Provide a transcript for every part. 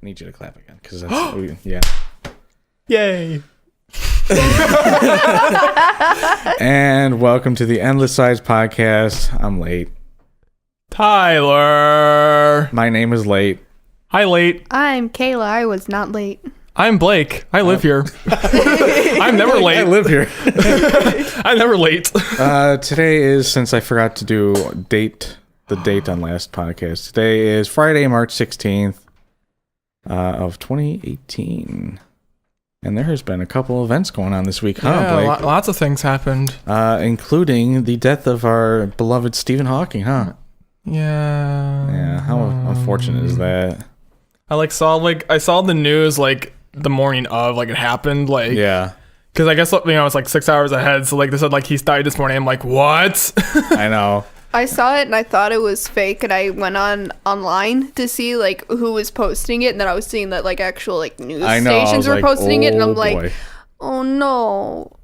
I need you to clap again because that's yeah. Yay! And welcome to the Endless Size Podcast. I'm late. Tyler. My name is late. Hi, late. I'm Kayla. I was not late. I'm Blake. I live here. I'm never late. I live here. I'm never late. Today is, since I forgot to do the date on last podcast. Today is Friday, March 16th of 2018. And there has been a couple events going on this week, huh, Blake? Lots of things happened. Including the death of our beloved Stephen Hawking, huh? Yeah. Yeah, how unfortunate is that? I saw the news the morning of it happened yeah, because I guess it's 6 hours ahead, so they said he's died this morning. I'm like, what? I know. I saw it and I thought it was fake, and I went online to see who was posting it, and then I was seeing that actual news stations were posting it, and I'm like, oh no.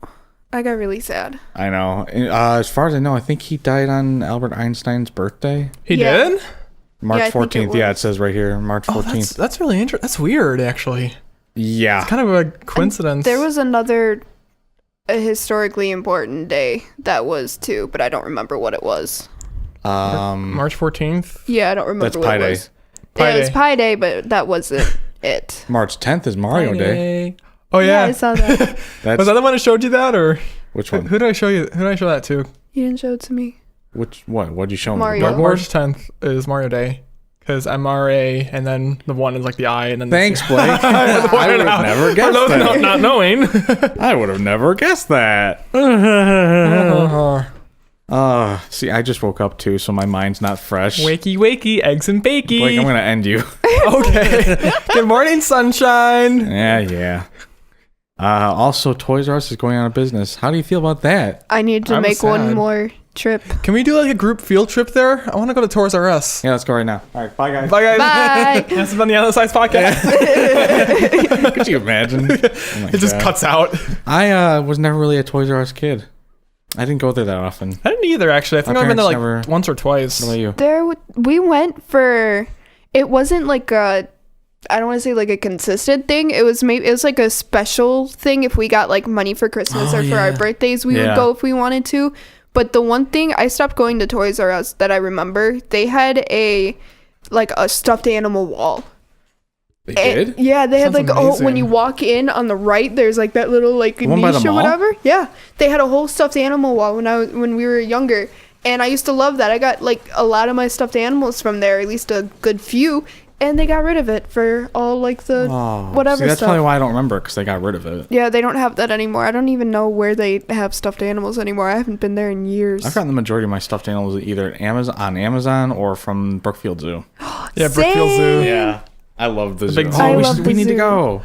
I got really sad. I know. As far as I know, I think he died on Albert Einstein's birthday. He did? March 14th. Yeah, it says right here, March 14th. That's really interesting. That's weird, actually. Yeah. It's kind of a coincidence. There was a historically important day that was too, but I don't remember what it was. March 14th? Yeah, I don't remember That's what Pi it Day. was. It was Pi Day, but that wasn't it. March 10th is Mario Day. Oh, yeah. I saw that. Was that the one I showed you that, or Which one? who did I show you? Who did I show that to? You didn't show it to me. What? What'd you show me? Mario. Dartboard? March 10th is Mario Day. Because I'm RA, and then the one is the I, and then Thanks, Blake. I would have never guessed that. Not knowing. I would have never guessed that. See, I just woke up too, so my mind's not fresh. Wakey, eggs and bakey. Blake, I'm gonna end you. Okay. Good morning, sunshine. Yeah. Also, Toys R Us is going out of business. How do you feel about that? I need to I'm make sad. one more trip. Can we do a group field trip there? I want to go to Toys R Us. Yeah, let's go right now. All right, bye guys. Bye, guys. Bye. This has been the Endless Size Podcast. Could you imagine? Oh my It just God. cuts out. I was never really a Toys R Us kid. I didn't go there that often. I didn't either, actually. I think My I've been there parents never- once or twice. What about you? We went for, it wasn't I don't want to say a consistent thing. It was a special thing. If we got money for Christmas or for our birthdays, we would go if we wanted to. But the one thing, I stopped going to Toys R Us that I remember, they had a stuffed animal wall. They did? Yeah, they had Sounds amazing. when you walk in on the right, there's that little one by the niche or mall? whatever. Yeah, they had a whole stuffed animal wall when we were younger, and I used to love that. I got a lot of my stuffed animals from there, at least a good few, and they got rid of it for all the whatever See, that's stuff. probably why I don't remember, because they got rid of it. Yeah, they don't have that anymore. I don't even know where they have stuffed animals anymore. I haven't been there in years. I've gotten the majority of my stuffed animals either on Amazon or from Brookfield Zoo. Yeah, Brookfield Zoo. Yeah. I love the zoo. big zoo. I love the we need to zoo. go.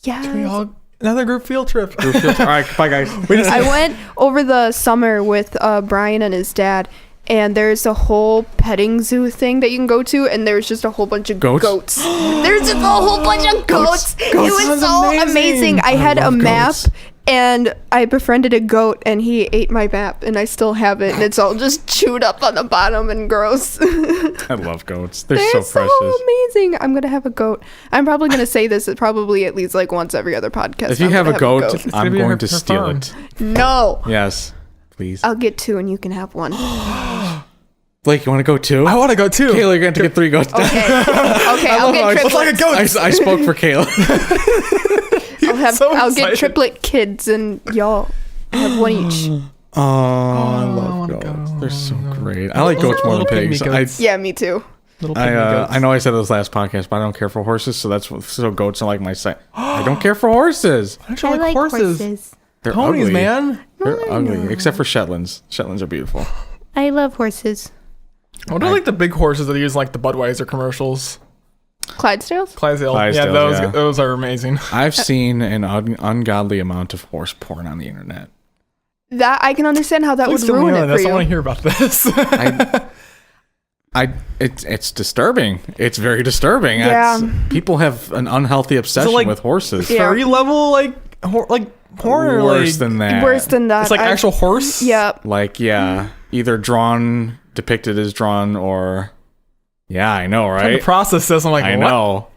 Yeah. Another group field trip. All right, bye guys. I went over the summer with Brian and his dad, and there's a whole petting zoo thing that you can go to, and there's just a whole bunch of goats. There's just a whole bunch of goats. It was Sounds so amazing. I had a love map, goats. and I befriended a goat, and he ate my map, and I still have it, and it's all just chewed up on the bottom and gross. I love goats. They're They're so precious. amazing. I'm gonna have a goat. I'm probably gonna say this probably at least once every other podcast. If you I'm have gonna a goat, It's I'm gonna be going her to steal farm. it. No, Yes, please. I'll get two, and you can have one. Blake, you want to go too? I want to go too. Kayla, you're going to get 3 goats. Okay, I'll get It's triplets. like a goat. I spoke for Kayla. I'll get excited. triplet kids, and y'all have one each. Oh, I love wanna goats. go. They're so great. I like goats more than Little pigs. pygmy goats. Yeah, me too. Little pygmy goats. I know I said this last podcast, but I don't care for horses, so goats are like my side. I don't care for horses. I don't like horses. They're Ponies, ugly. man. They're ugly, except for Shetlands. Shetlands are beautiful. I love horses. What are the big horses that they use in the Budweiser commercials? Clydesdales? Clydesdale. Yeah, Clydesdales, those are amazing. I've seen an ungodly amount of horse porn on the internet. That I can understand how that would Please don't ruin hear it this. for I want to you. hear about this. It's disturbing. It's very disturbing. Yeah. People have an unhealthy obsession with horses. Yeah. Furry level porn or Worse than that. Worse than that. It's actual horse. Yeah. Either depicted as drawn, or yeah, I know, Trying right? to process this. I'm like, I what? know.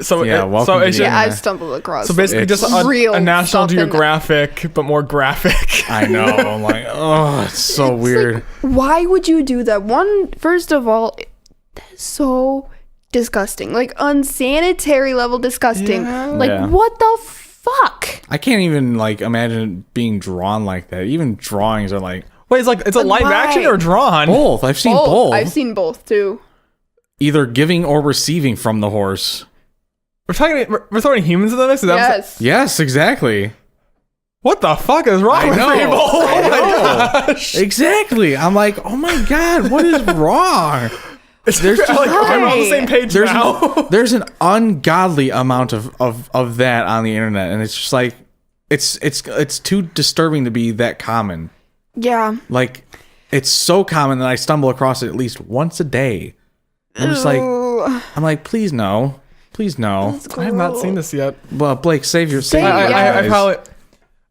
So Yeah, welcome so to it's the just, Yeah, I've stumbled across. so basically It's just real a National stuff in- Geographic, but more graphic. I know. I'm like, oh, it's so It's weird. like, why would you do that? First of all, that is so disgusting. Like unsanitary level disgusting. Yeah. Like Yeah. what the fuck? I can't even like imagine being drawn like that. Even drawings are like Wait, it's a live Why? action or drawn? both. I've seen both. I've seen both too. Either giving or receiving from the horse. We're throwing humans into this? Is that Yes. Yes, exactly. what the fuck is wrong I with know. people? Oh I my know. gosh. Exactly. I'm like, oh my god, what is wrong? There's just- like, I'm on the Why? same page There's now. there's an ungodly amount of that on the internet, and it's just like it's too disturbing to be that common. Yeah. Like it's so common that I stumble across it at least once a day. I'm just like, Ooh. I'm like, please no. Please no. I have not seen this yet. Well, Blake, save your Save- your Yeah. I probably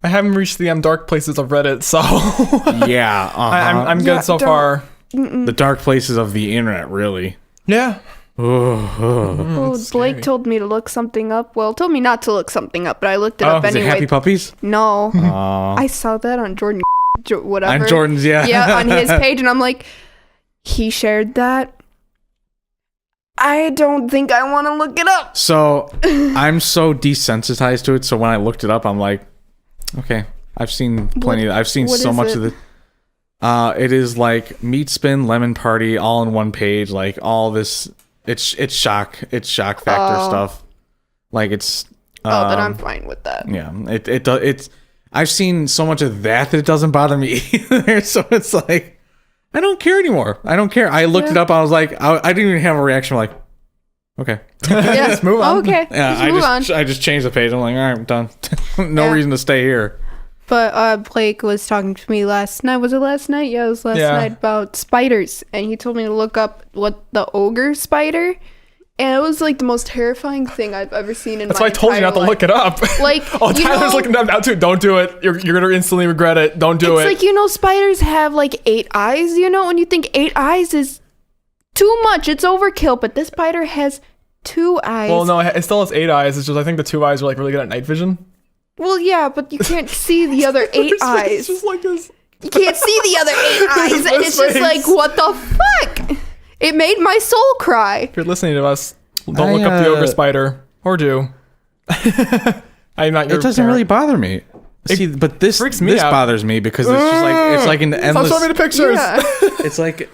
I haven't reached the dark places of Reddit, so yeah, I'm good Yeah, so don't- far. the dark places of the internet, really. Yeah. Well, Blake told me to look something up. Well, told me not to look something up, but I looked it up Is it anyway. Happy Puppies? No. Aw. I saw that on Jordan whatever. On Jordan's, yeah. Yeah, on his page, and I'm like, he shared that. I don't think I want to look it up. So I'm so desensitized to it. So when I looked it up, I'm like, okay, I've seen plenty. I've seen what so is much it? of the. It is like meat spin, lemon party, all in one page. Like all this, it's shock factor Oh. stuff. Like it's. Oh, then I'm fine with that. Yeah, it's. I've seen so much of that it doesn't bother me either. So it's like. I don't care anymore. I don't care. I looked it up. I was like, I didn't even have a reaction. I'm like, okay. Yeah. Just move on. Okay. Yeah, Just move on. I just changed the page. I'm like, all right, I'm done. No Yeah. reason to stay here. But Blake was talking to me last night. Was it last night? Yeah, it was last Yeah. night about spiders. And he told me to look up what the ogre spider. And it was like the most terrifying thing I've ever seen in That's my why I told you not to entire look it up. Like, oh, you Tyler's know- looking it up now too. Don't do it. You're gonna instantly regret it. Don't do It's it. like, you know, spiders have like 8 eyes, you know, and you think 8 eyes is too much. It's overkill, but this spider has 2 eyes. Well, no, it still has 8 eyes. It's just I think the 2 eyes are like really good at night vision. Well, yeah, but you can't see the other 8 It's eyes. just like this. You can't see the other 8 eyes, and His it's just face. like, what the fuck? It made my soul cry. If you're listening to us, don't look up the ogre spider, or do. I'm not your It doesn't parent. really bother me. See, but this freaks me out. bothers me because it's just like an Stop endless. showing me the pictures. Yeah.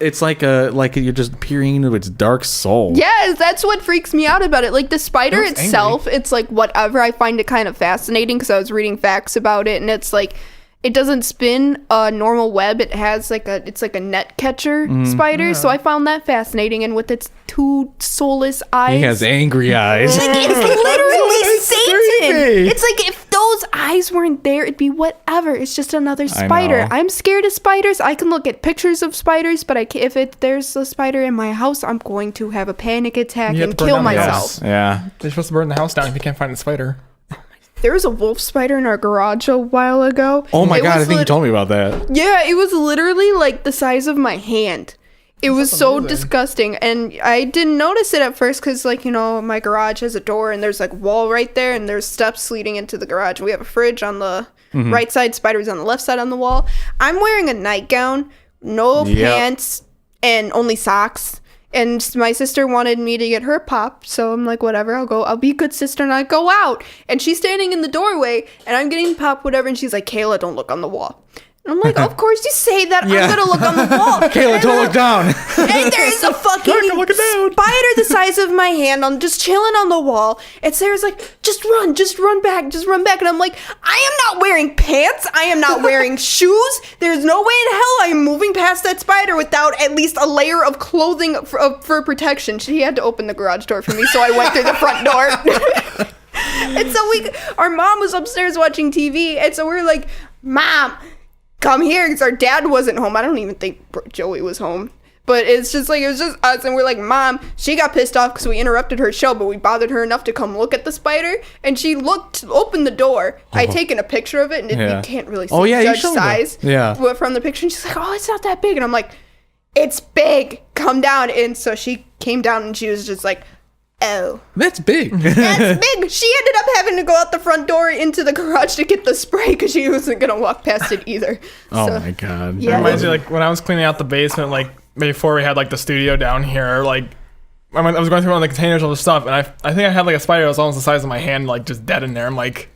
It's like you're just peering into its dark soul. Yes, that's what freaks me out about it. Like the spider It looks itself, it's like whatever. I find it kind of fascinating because I was reading facts about it, and it's like it doesn't spin a normal web. It has it's like a net catcher spider. So I found that fascinating, and with its 2 soulless eyes, He has angry eyes. like it's literally Satan. creepy. It's like if those eyes weren't there, it'd be whatever. It's just another I spider. know. I'm scared of spiders. I can look at pictures of spiders, but if there's a spider in my house, I'm going to have a panic attack You have and to burn kill down the myself. house. Yeah. They're supposed to burn the house down if you can't find the spider. There was a wolf spider in our garage a while ago. Oh my It god! I was think you lit- told me about that. Yeah, it was literally like the size of my hand. It was so amazing. disgusting, and I didn't notice it at first because, like, you know, my garage has a door and there's like wall right there, and there's steps leading into the garage. We have a fridge on the right side, spiders on the left side on the wall. I'm wearing a nightgown, no Yep. pants, and only socks. And my sister wanted me to get her pop, so I'm like, whatever, I'll be a good sister and I go out. And she's standing in the doorway, and I'm getting pop, whatever, and she's like, Kayla, don't look on the wall. And I'm like, of course you say that. Yeah. I'm gonna look on the wall. Kayla, don't look down. And there's a fucking I'm looking down. spider the size of my hand on just chilling on the wall. And Sarah's like, just run back. And I'm like, I am not wearing pants. I am not wearing shoes. There's no way in hell I am moving past that spider without at least a layer of clothing for protection. She had to open the garage door for me, so I went through the front door. And so our mom was upstairs watching TV, and so we were like, Mom, come here, because our dad wasn't home. I don't even think Joey was home. But it's just like, it was just us, and we're like, Mom, she got pissed off because we interrupted her show, but we bothered her enough to come look at the spider, and she opened the door. I'd taken a picture of it, and Yeah. you can't really see Oh, yeah, you judge showed me. size Yeah. from the picture, and she's like, oh, it's not that big, and I'm like, it's big, come down. And so she came down, and she was just like, Oh. That's big. That's big. She ended up having to go out the front door into the garage to get the spray because she wasn't going to walk past it either. Oh So, my god. Yeah. It reminds me, like, when I was cleaning out the basement, like, before we had, like, the studio down here, like, I was going through one of the containers of the stuff, and I think I had, like, a spider that was almost the size of my hand, like, just dead in there. I'm like...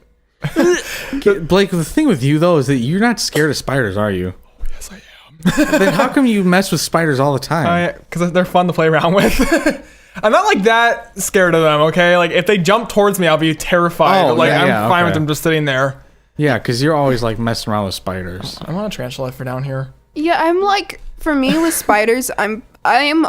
Blake, the thing with you, though, is that you're not scared of spiders, are you? Oh, yes, I am. Then how come you mess with spiders all the time? Because they're fun to play around with. I'm not, like, that scared of them, okay? Like, if they jump towards me, I'll be terrified. Oh, Like, yeah, I'm fine with okay. them just sitting there. Yeah, because you're always, like, messing around with spiders. I want a tarantula for down here. yeah, I'm like, for me with spiders, I am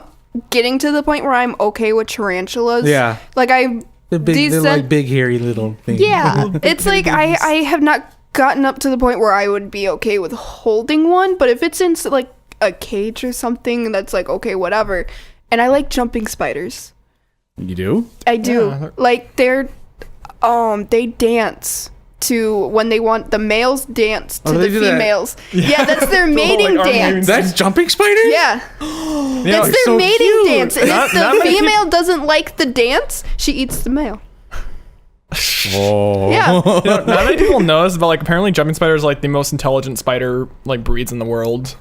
getting to the point where I'm okay with tarantulas. Yeah. Like, I... They're like big, hairy little things. Yeah, it's like I have not gotten up to the point where I would be okay with holding one, but if it's in like a cage or something, that's like okay, whatever. And I like jumping spiders. You do? I do. Yeah. Like they dance to when they want the males dance to Oh, the they do that? females. Yeah, that's their The whole, mating like, arm dance. That's jumping spiders? Yeah. You know, That's their so mating cute. dance. And Not- if not the many people- female doesn't like the dance, she eats the male. Oh. Yeah. not many people know this, but, like, apparently jumping spiders are, like, the most intelligent spider, like, breeds in the world.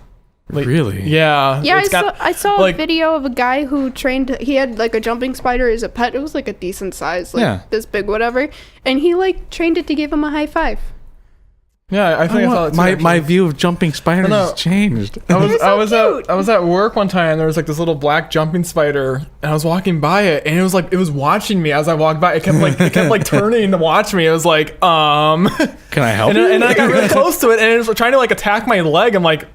Like, Really? Yeah. Yeah, it's I saw like- a video of a guy who trained. He had like a jumping spider as a pet. It was like a decent size, like Yeah. this big, whatever. And he like trained it to give him a high five. Yeah, I think I saw it too, my actually. view of jumping spiders No. has changed. I was They're so cute. I was at work one time and there was like this little black jumping spider and I was walking by it and it was watching me as I walked by. It kept like turning to watch me. It was like Can I help and, you? and I got really close to it and it was trying to like attack my leg. I'm like,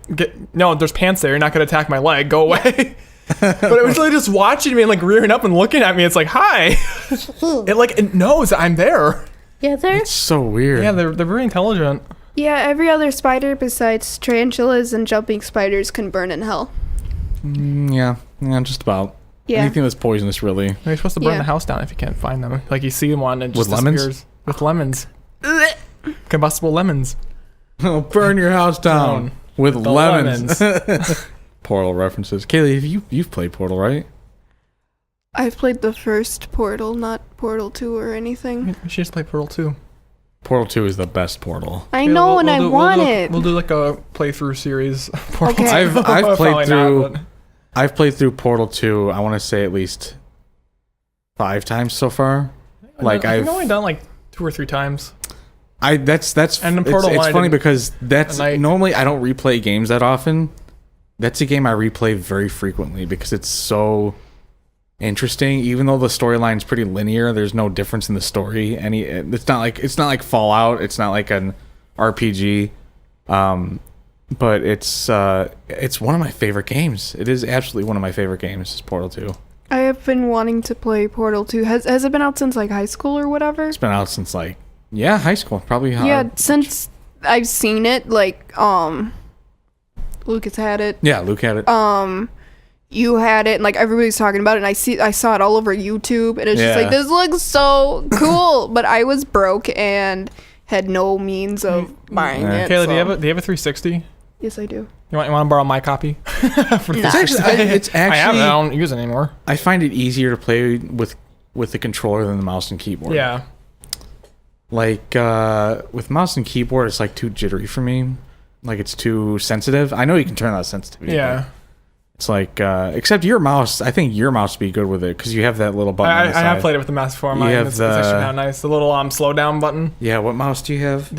no, there's pants there. You're not gonna attack my leg. Go away. But it was really just watching me and like rearing up and looking at me. It's like, hi. it knows that I'm there. Yeah, there. It's so weird. Yeah, they're very intelligent. Yeah, every other spider besides tarantulas and jumping spiders can burn in hell. Yeah, just about. Yeah. Anything that's poisonous, really. You're supposed to burn Yeah. the house down if you can't find them. Like you see one and it just With lemons? disappears. With lemons. Combustible lemons. Oh, burn your house down with the lemons. Portal references. Kaylee, you've played Portal, right? I've played the first Portal, not Portal 2 or anything. We should just play Portal 2. Portal 2 is the best Portal. I know, and I want we'll it. We'll do like a playthrough series. Portal Okay. 2. I've Probably played through not, but- I've played through Portal 2, I want to say at least 5 times so far. Like I've I've only done like 2 or 3 times. that's And in it's, Portal 1, it's I funny didn't- because that's and I- normally I don't replay games that often. That's a game I replay very frequently because it's so interesting. Even though the storyline's pretty linear, there's no difference in the story. It's not like Fallout. It's not like an RPG. But it's one of my favorite games. It is absolutely one of my favorite games. Is Portal 2. I have been wanting to play Portal 2. Has it been out since like high school or whatever? It's been out since like high school, probably. Yeah, since I've seen it, like Lucas had it. Yeah, Luke had it. You had it, and like everybody's talking about it, and I saw it all over YouTube, and it's just Yeah. like, this looks so cool. But I was broke and had no means of buying Yeah. it. Kayla, so- do you have a 360? Yes, I do. You want to borrow my copy? For Nah. It's I have it. I actually don't use it anymore. I find it easier to play with the controller than the mouse and keyboard. Yeah. Like with mouse and keyboard, it's like too jittery for me. Like it's too sensitive. I know you can turn that sensitivity. Yeah. but It's like except your mouse. I think your mouse would be good with it because you have that little button. on the I have side. played it with the mouse before. You Mine. have It's actually kind of nice. The little slow down button. Yeah. What mouse do you have?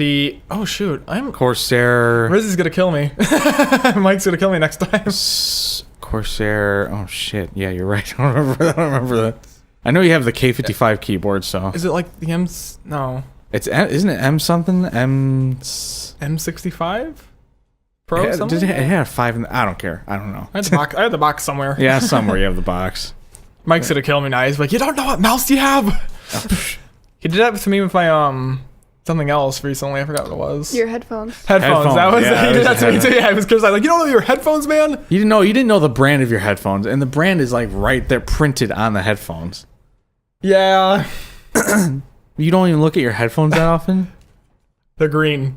Oh shoot, Corsair. Rizzy's gonna kill me. Mike's gonna kill me next time. Corsair. Oh shit. Yeah, you're right. I don't remember that. I know you have the K55 keyboard, so Is it like the M's? No, isn't it M something? M65 Pro. It something? had a 5 in the, I don't care. I don't know. I had the box somewhere. Yeah, somewhere you have the box. Mike's gonna kill me now. He's like, you don't know what mouse you have. He did that to me with my something else recently. I forgot what it was. Your headphones. Headphones. That was Yeah, he it did was that to me too. Yeah, it was because I was like, you don't know your headphones, man. You didn't know the brand of your headphones, and the brand is like right there printed on the headphones. Yeah, You don't even look at your headphones that often. they're green.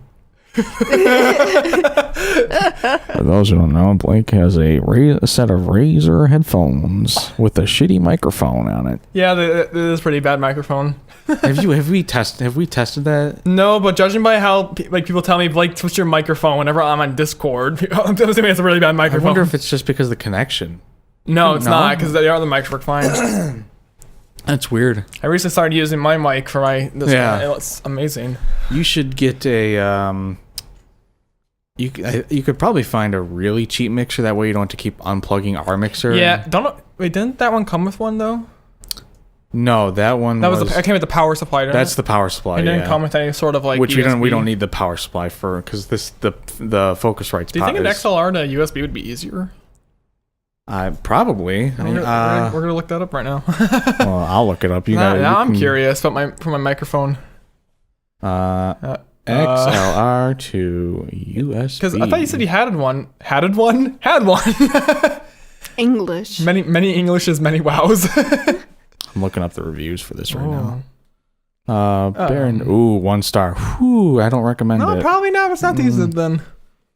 For those who don't know, Blake has a set of Razer headphones with a shitty microphone on it. Yeah, it is a pretty bad microphone. Have we tested that? No, but judging by how people tell me, Blake, switch your microphone whenever I'm on Discord, I'm assuming it's a really bad I microphone. wonder if it's just because of the connection. No, it's not, because the other mics work fine. That's weird. I recently started using my mic for this one. It's amazing. You should get a you could probably find a really cheap mixer. That way you don't have to keep unplugging our mixer. Yeah, didn't that one come with one though? No, that one I came with the power supply. That's the power supply. It didn't come with any sort of like which USB. we don't need the power supply for because the Focusrite's. Do you think an XLR to USB would be easier? Probably. We're gonna look that up right now. Well, I'll look it up. I'm curious about my microphone. XLR to USB. Because I thought you said you had one. Had one. English. Many Englishes, many wows. I'm looking up the reviews for this right now. Baron. Ooh, 1 star. Whew, I don't recommend it. No, probably not. It's not these then.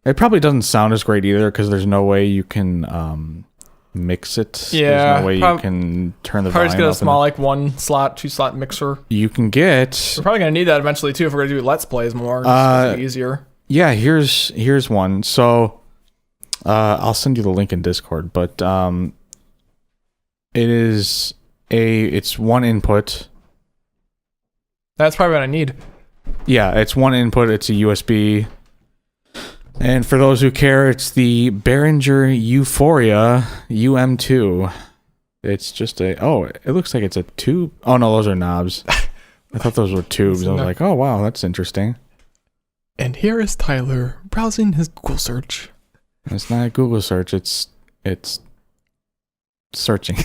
It probably doesn't sound as great either because there's no way you can mix it. Yeah. There's no way you can turn the volume up. Probably just get a small 1 slot, 2 slot mixer. You can get. We're probably gonna need that eventually too if we're gonna do Let's Plays more. It's easier. Yeah. Here's one. So, I'll send you the link in Discord, but it's 1 input. That's probably what I need. Yeah, it's 1 input. It's a USB. And for those who care, it's the Behringer Euphoria UM2. It's just it looks like it's a tube. Oh no, those are knobs. I thought those were tubes. I was like, oh wow, that's interesting. And here is Tyler browsing his Google search. It's not a Google search, it's searching.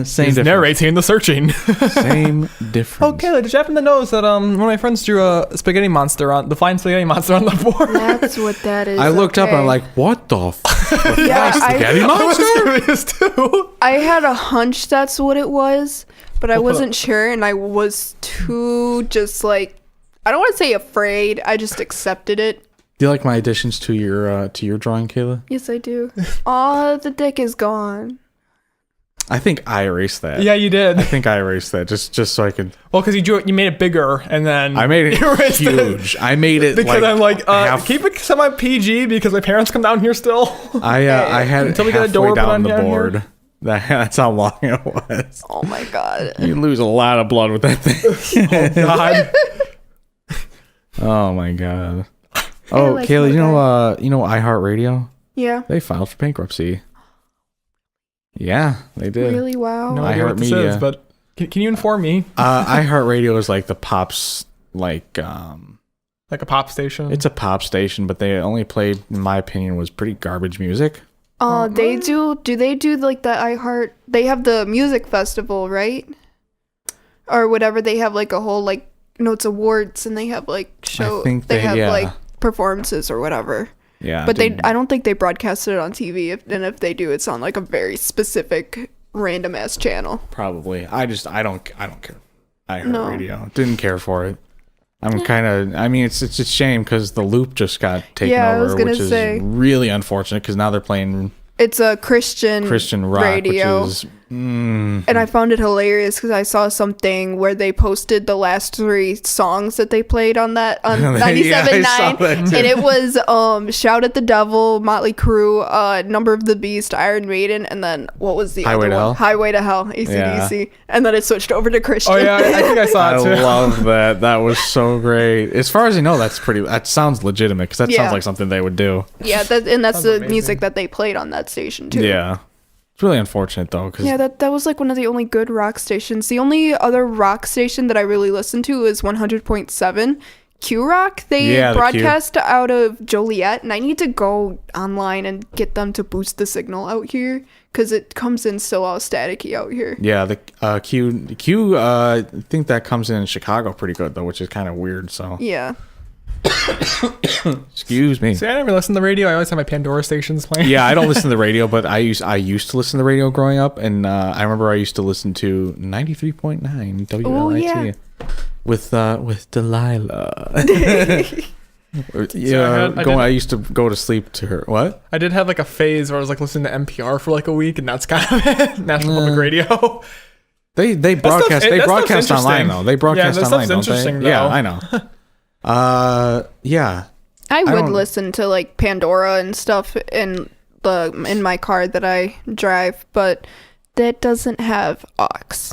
Same difference. Narrating the searching. Same difference. Oh, Kayla, did you happen to notice that one of my friends drew a spaghetti monster on the flying spaghetti monster on the board? That's what that is. I looked up and I'm like, what the spaghetti monster? I was curious too. I had a hunch that's what it was, but I wasn't sure, and I was too just I don't want to say afraid. I just accepted it. Do you like my additions to your drawing, Kayla? Yes, I do. Aw, the dick is gone. I think I erased that. Yeah, you did. I think I erased that just so I could. Well, because you made it bigger, and then I made it huge. I made it because I'm keep it semi PG because my parents come down here still. I had until we halfway get a door down put on the board. That's how long it was. Oh my god! You lose a lot of blood with that thing. Oh god. Oh my god. Oh, Kayla, you know iHeartRadio? Yeah. They filed for bankruptcy. Yeah, they did. Really? Wow. No idea what this is, but can you inform me? iHeartRadio is like the pops, like a pop station. It's a pop station, but they only played, in my opinion, was pretty garbage music. They do. Do they do like the iHeart? They have the music festival, right? Or whatever. They have like a whole it's awards, and they have show. I think they have performances or whatever. Yeah, but I don't think they broadcasted it on TV. If they do, it's on a very specific random ass channel. Probably. I don't care. iHeartRadio. Didn't care for it. It's a shame because the Loop just got taken over, which is really unfortunate because now they're playing. It's a Christian rock radio. Which is, and I found it hilarious because I saw something where they posted the last 3 songs that they played on 97.9, and it was "Shout at the Devil," Motley Crue, "Number of the Beast," Iron Maiden, and then what was the Highway other to one? Hell? Highway to Hell, AC/DC, and then it switched over to Christian. Oh yeah, I think I saw it too. I love that. That was so great. As far as I know, that sounds legitimate because that sounds like something they would do. Yeah, that's the music that they played on that station too. Yeah. It's really unfortunate though, because that was one of the only good rock stations. The only other rock station that I really listened to is 100.7 Q Rock. They broadcast out of Joliet, and I need to go online and get them to boost the signal out here because it comes in still all staticky out here. Yeah, the Q. I think that comes in Chicago pretty good though, which is kind of weird. So yeah. Excuse me. See, I never listen to the radio. I always have my Pandora stations playing. Yeah, I don't listen to the radio, but I used to listen to the radio growing up, and I remember I used to listen to 93.9 WLIT with Delilah. Yeah, I used to go to sleep to her. What? I did have like a phase where I was like listening to NPR for like a week, and that's kind of it. National Public Radio. They broadcast online though. They broadcast online, don't they? Though. Yeah, I know. Yeah. I would listen to like Pandora and stuff in my car that I drive, but that doesn't have aux.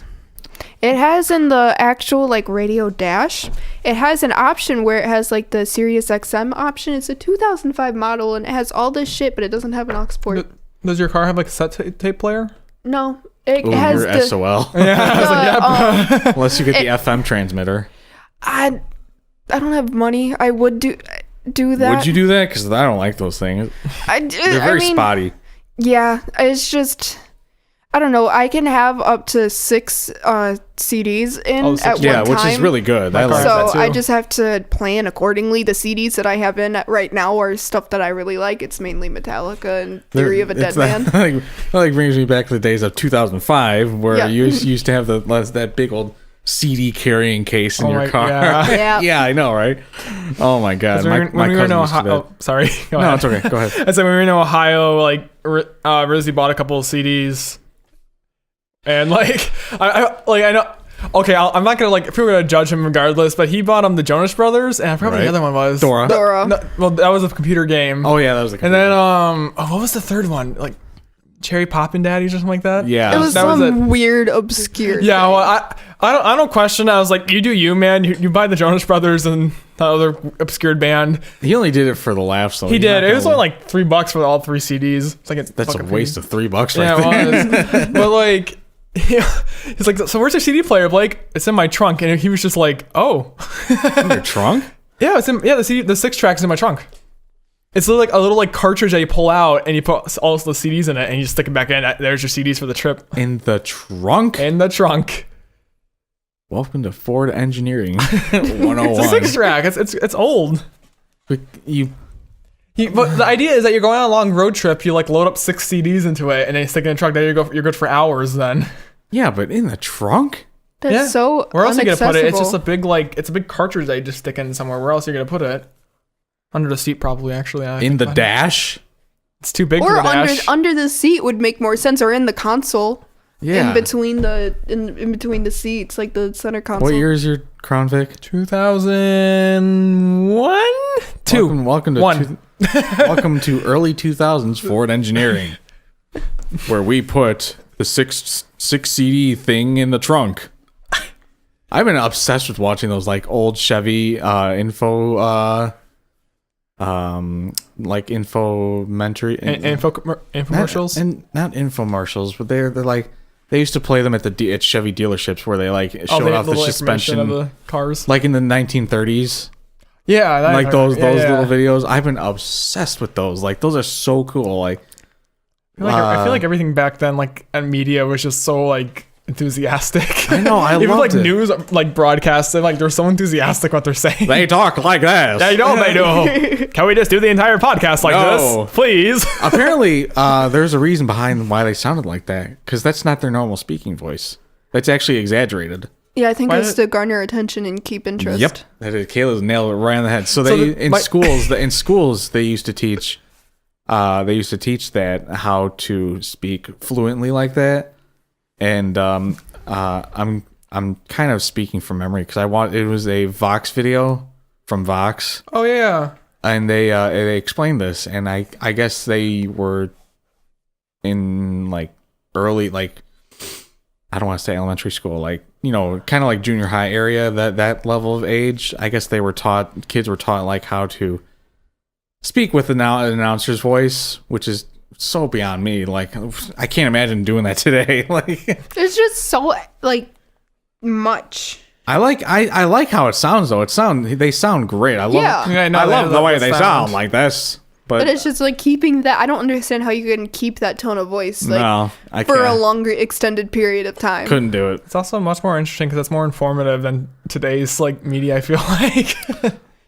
It has in the actual like radio dash, it has an option where it has like the Sirius XM option. It's a 2005 model and it has all this shit, but it doesn't have an aux port. Does your car have like a cassette tape player? No, it Ooh, has you're the SOL. Yeah, Unless you get the FM transmitter. I don't have money. I would do that. Would you do that? Because I don't like those things. They're very spotty. Yeah, it's just, I don't know. I can have up to 6 CDs in at one time. Yeah, which is really good. I like that too. I just have to plan accordingly. The CDs that I have in right now are stuff that I really like. It's mainly Metallica and Theory of a Dead Man. That brings me back to the days of 2005 where you used to have that big old CD carrying case in your car. Yeah. Yeah, I know, right? Oh my god, my cousin used to do that. Sorry. No, it's okay. Go ahead. I said when we were in Ohio, like Rizzy bought a couple of CDs, and like I know. Okay, I'm not gonna people are gonna judge him regardless, but he bought the Jonas Brothers, and I forgot what the other one was. Dora. No, well, that was a computer game. Oh yeah, that was a computer And then what was the third one? Like Cherry Poppin' Daddies or something like that. Yeah, it was some weird obscure. Yeah, thing. well, I don't question. I was like, you do you, man. You buy the Jonas Brothers and the other obscured band. He only did it for the laughs. So he did. It was only like $3 for all 3 CDs. It's like that's a waste of $3 right there. Yeah, it was. But like, he's like, so where's your CD player, Blake? It's in my trunk, and he was just like, oh, in your trunk? Yeah, it's in the 6-track is in my trunk. It's like a little cartridge that you pull out and you put all the CDs in it and you stick it back in. There's your CDs for the trip. In the trunk? In the trunk. Welcome to Ford Engineering 101. It's a 6-track. It's old. But the idea is that you're going on a long road trip. You load up 6 CDs into it and then you stick it in the trunk. There you go. You're good for hours then. Yeah, but in the trunk? That's so where else are you gonna put it? It's unaccessible. just a big it's a big cartridge that you just stick in somewhere. Where else are you gonna put it? Under the seat, probably. Actually, in the dash. It's too big for the dash. Under the seat would make more sense, or in the console. Yeah. In between the seats, like the center console. What year is your Crown Vic? 2001. Welcome to early 2000s Ford Engineering, where we put the six CD thing in the trunk. I've been obsessed with watching those old Chevy infomercials, not infomercials, but they're they used to play them at Chevy dealerships where they showed off the suspension of the cars, like in the 1930s. Yeah, those little videos. I've been obsessed with those. Those are so cool. I feel like everything back then, and media was just so enthusiastic. I know. I loved it. News broadcasting, they're so enthusiastic what they're saying. They talk like this. I know they do. Can we just do the entire podcast this, please? Apparently, there's a reason behind why they sounded like that, because that's not their normal speaking voice. That's actually exaggerated. Yeah, I think it's to garner attention and keep interest. Yep, Kayla's nailed it right on the head. So in schools they used to teach, that how to speak fluently like that. And I'm kind of speaking from memory because it was a Vox video from Vox. Oh yeah. And they explained this, and I guess they were in early I don't want to say elementary school, kind of junior high area, that level of age. I guess kids were taught how to speak with an announcer's voice, which is so beyond me. I can't imagine doing that today. It's just so much. I like how it sounds though. They sound great. I love I love the way they sound like this. But it's just keeping that. I don't understand how you can keep that tone of voice no, I for can't. a longer extended period of time. Couldn't do it. It's also much more interesting because it's more informative than today's media, I feel like.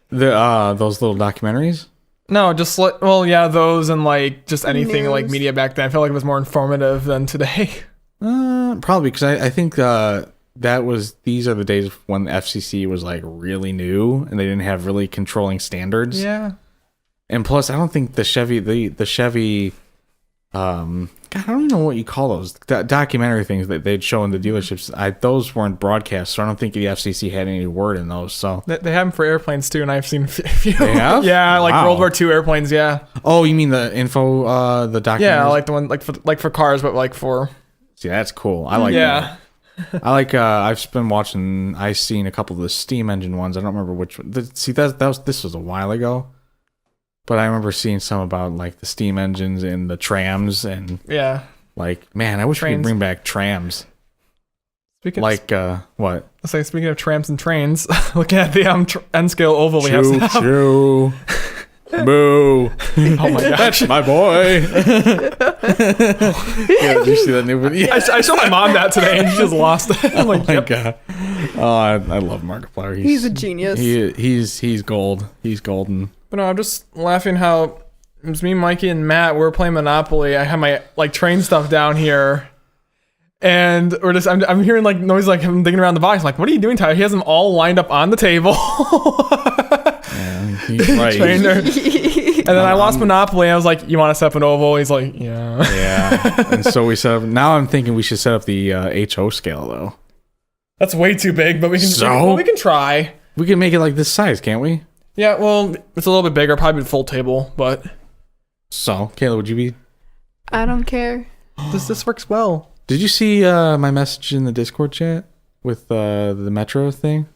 Those little documentaries? No, just those and just anything media back then. I feel like it was more informative than today. Probably because I think these are the days when the FCC was like really new and they didn't have really controlling standards. Yeah. And plus, I don't think the Chevy, God, I don't even know what you call those documentary things that they'd show in the dealerships. Those weren't broadcast, so I don't think the FCC had any word in those. So They have them for airplanes too, and I've seen a few. They have? Yeah, like Wow. World War II airplanes. Yeah. oh, you mean the info, the documentary? Yeah, like the one like for cars, but like for See, that's cool. I like yeah. that. I like. I've been watching. I've seen a couple of the steam engine ones. I don't remember which one. This was a while ago, but I remember seeing some about like the steam engines and the trams and Yeah. like, man, I wish we could Trains. bring back trams. Speaking Like what? let's say speaking of trams and trains, looking at the N scale oval we have Choo now. choo. Boo. Oh my gosh. That's my boy. Yeah, did you see that new video? I showed my mom that today and she just lost it. I'm Oh like, my yep. god. Oh, I love Markiplier. He's a genius. He's gold. He's golden. But no, I'm just laughing how it was me, Mikey, and Matt. We were playing Monopoly. I had my like train stuff down here, and we're just I'm hearing like noise like him digging around the box. I'm like, what are you doing, Tyler? He has them all lined up on the table. Yeah, he's right. Trainer. And then I lost Monopoly. And I was like, you want to set up an oval? He's like, yeah. Yeah. And so we set up. Now I'm thinking we should set up the HO scale though. That's way too big, but we can. So? We can try. We can make it like this size, can't we? Yeah, well, it's a little bit bigger, probably full table, but So, Kayla, would you be? I don't care. this works well. Did you see my message in the Discord chat with the Metro thing?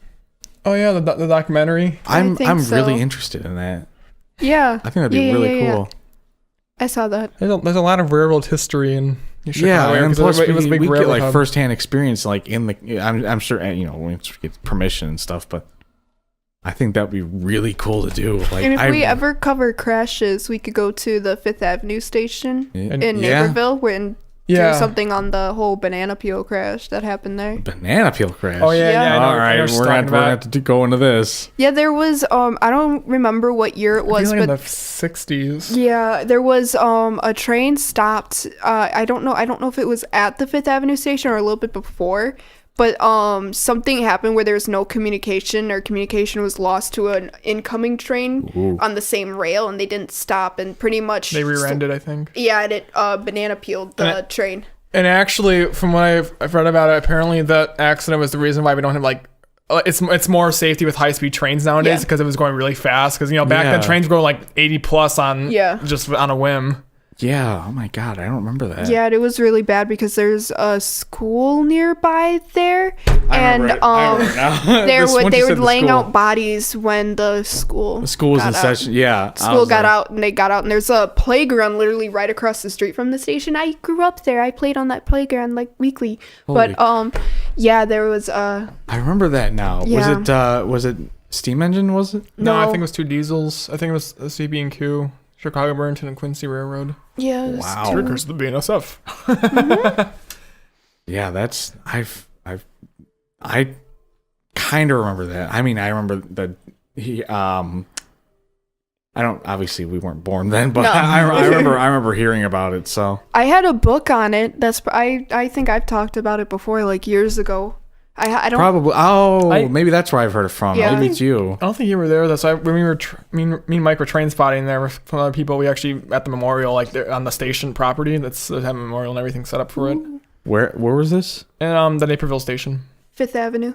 Oh yeah, the documentary. I'm think so. really interested in that. Yeah. I think that'd be really cool. I saw that. There's a lot of railroad history in Chicago. Yeah, and because plus it was a big we get railroad like hub. firsthand experience, like in the. I'm sure once we get permission and stuff, but I think that'd be really cool to do. Like, And if we ever cover crashes, we could go to the Fifth Avenue station in yeah. Naperville and Yeah. do something on the whole banana peel crash that happened there. Banana peel crash. Oh yeah, Yeah. yeah. I know, All I know right, what we're you're gonna talking about. have to go into this. Yeah, there was I don't remember what year it I was, feel like but in the 60s. yeah, there was a train stopped. I don't know if it was at the Fifth Avenue station or a little bit before, but something happened where there was no communication or communication was lost to an incoming train Ooh. on the same rail, and they didn't stop and pretty much They rear-ended, I think. Yeah, and it banana peeled the And train. And actually, from what I've read about it, apparently that accident was the reason why we don't have like. It's more safety with high-speed trains nowadays Yeah. because it was going really fast. Because back Yeah. then trains were going like 80 plus on just on a whim. Yeah. Oh my god, I don't remember that. Yeah, it was really bad because there's a school nearby there, I and remember it. I remember now. they Once were you said the laying school. out bodies when the school The school was got in out. session. Yeah. I School was got like, out, and they got out, and there's a playground literally right across the street from the station. I grew up there. I played on that playground like weekly. Holy- But yeah, there was I remember that now. Yeah. Was it steam engine? Was it? No, I No. think it was 2 diesels. I think it was a CB&Q, Chicago, Burlington, and Quincy Railroad. yeah. it was Wow. two- Triggers the BNSF. Yeah, that's I kind of remember that. I mean, I remember that he I don't obviously we weren't born then, but No. I remember hearing about it. So I had a book on it. I think I've talked about it before, like years ago. I don't. probably maybe that's where I've heard it from. Yeah. Maybe it's you. I don't think you were there. That's why when we were me and Mike were train spotting there with some other people. We actually at the memorial, like there on the station property. That's they have a memorial and everything set up for it. Where was this? And the Naperville station. Fifth Avenue.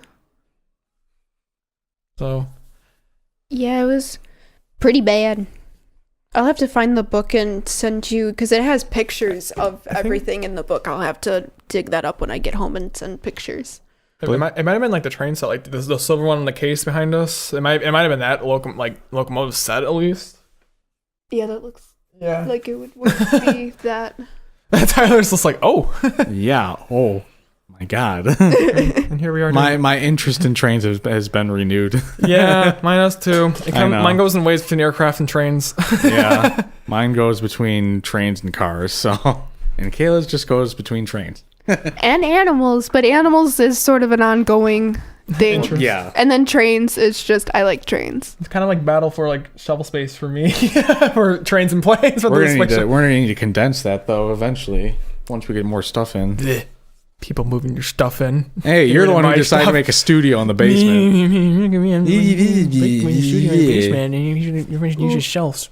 So Yeah, it was pretty bad. I'll have to find the book and send you, because it has pictures of everything in the book. I'll have to dig that up when I get home and send pictures. it might have been like the train set, like the silver one in the case behind us. It might have been that locomotive set at least. Yeah, that looks Yeah. like it would be that. Tyler's just like, oh, Yeah. Oh my god. and here we are. my interest in trains has been renewed. Yeah, mine has too. I know. Mine goes in waves between aircraft and trains. Yeah. Mine goes between trains and cars. So, and Kayla's just goes between trains. And animals, but animals is sort of an ongoing thing. Yeah. And then trains, it's just, I like trains. It's kind of like battle for like shovel space for me, for trains and planes. But We're there's gonna, like we're gonna need to condense that though eventually once we get more stuff in. People moving your stuff in. Hey, you're the one who decided to make make a studio in the basement. You're going to use your shelves.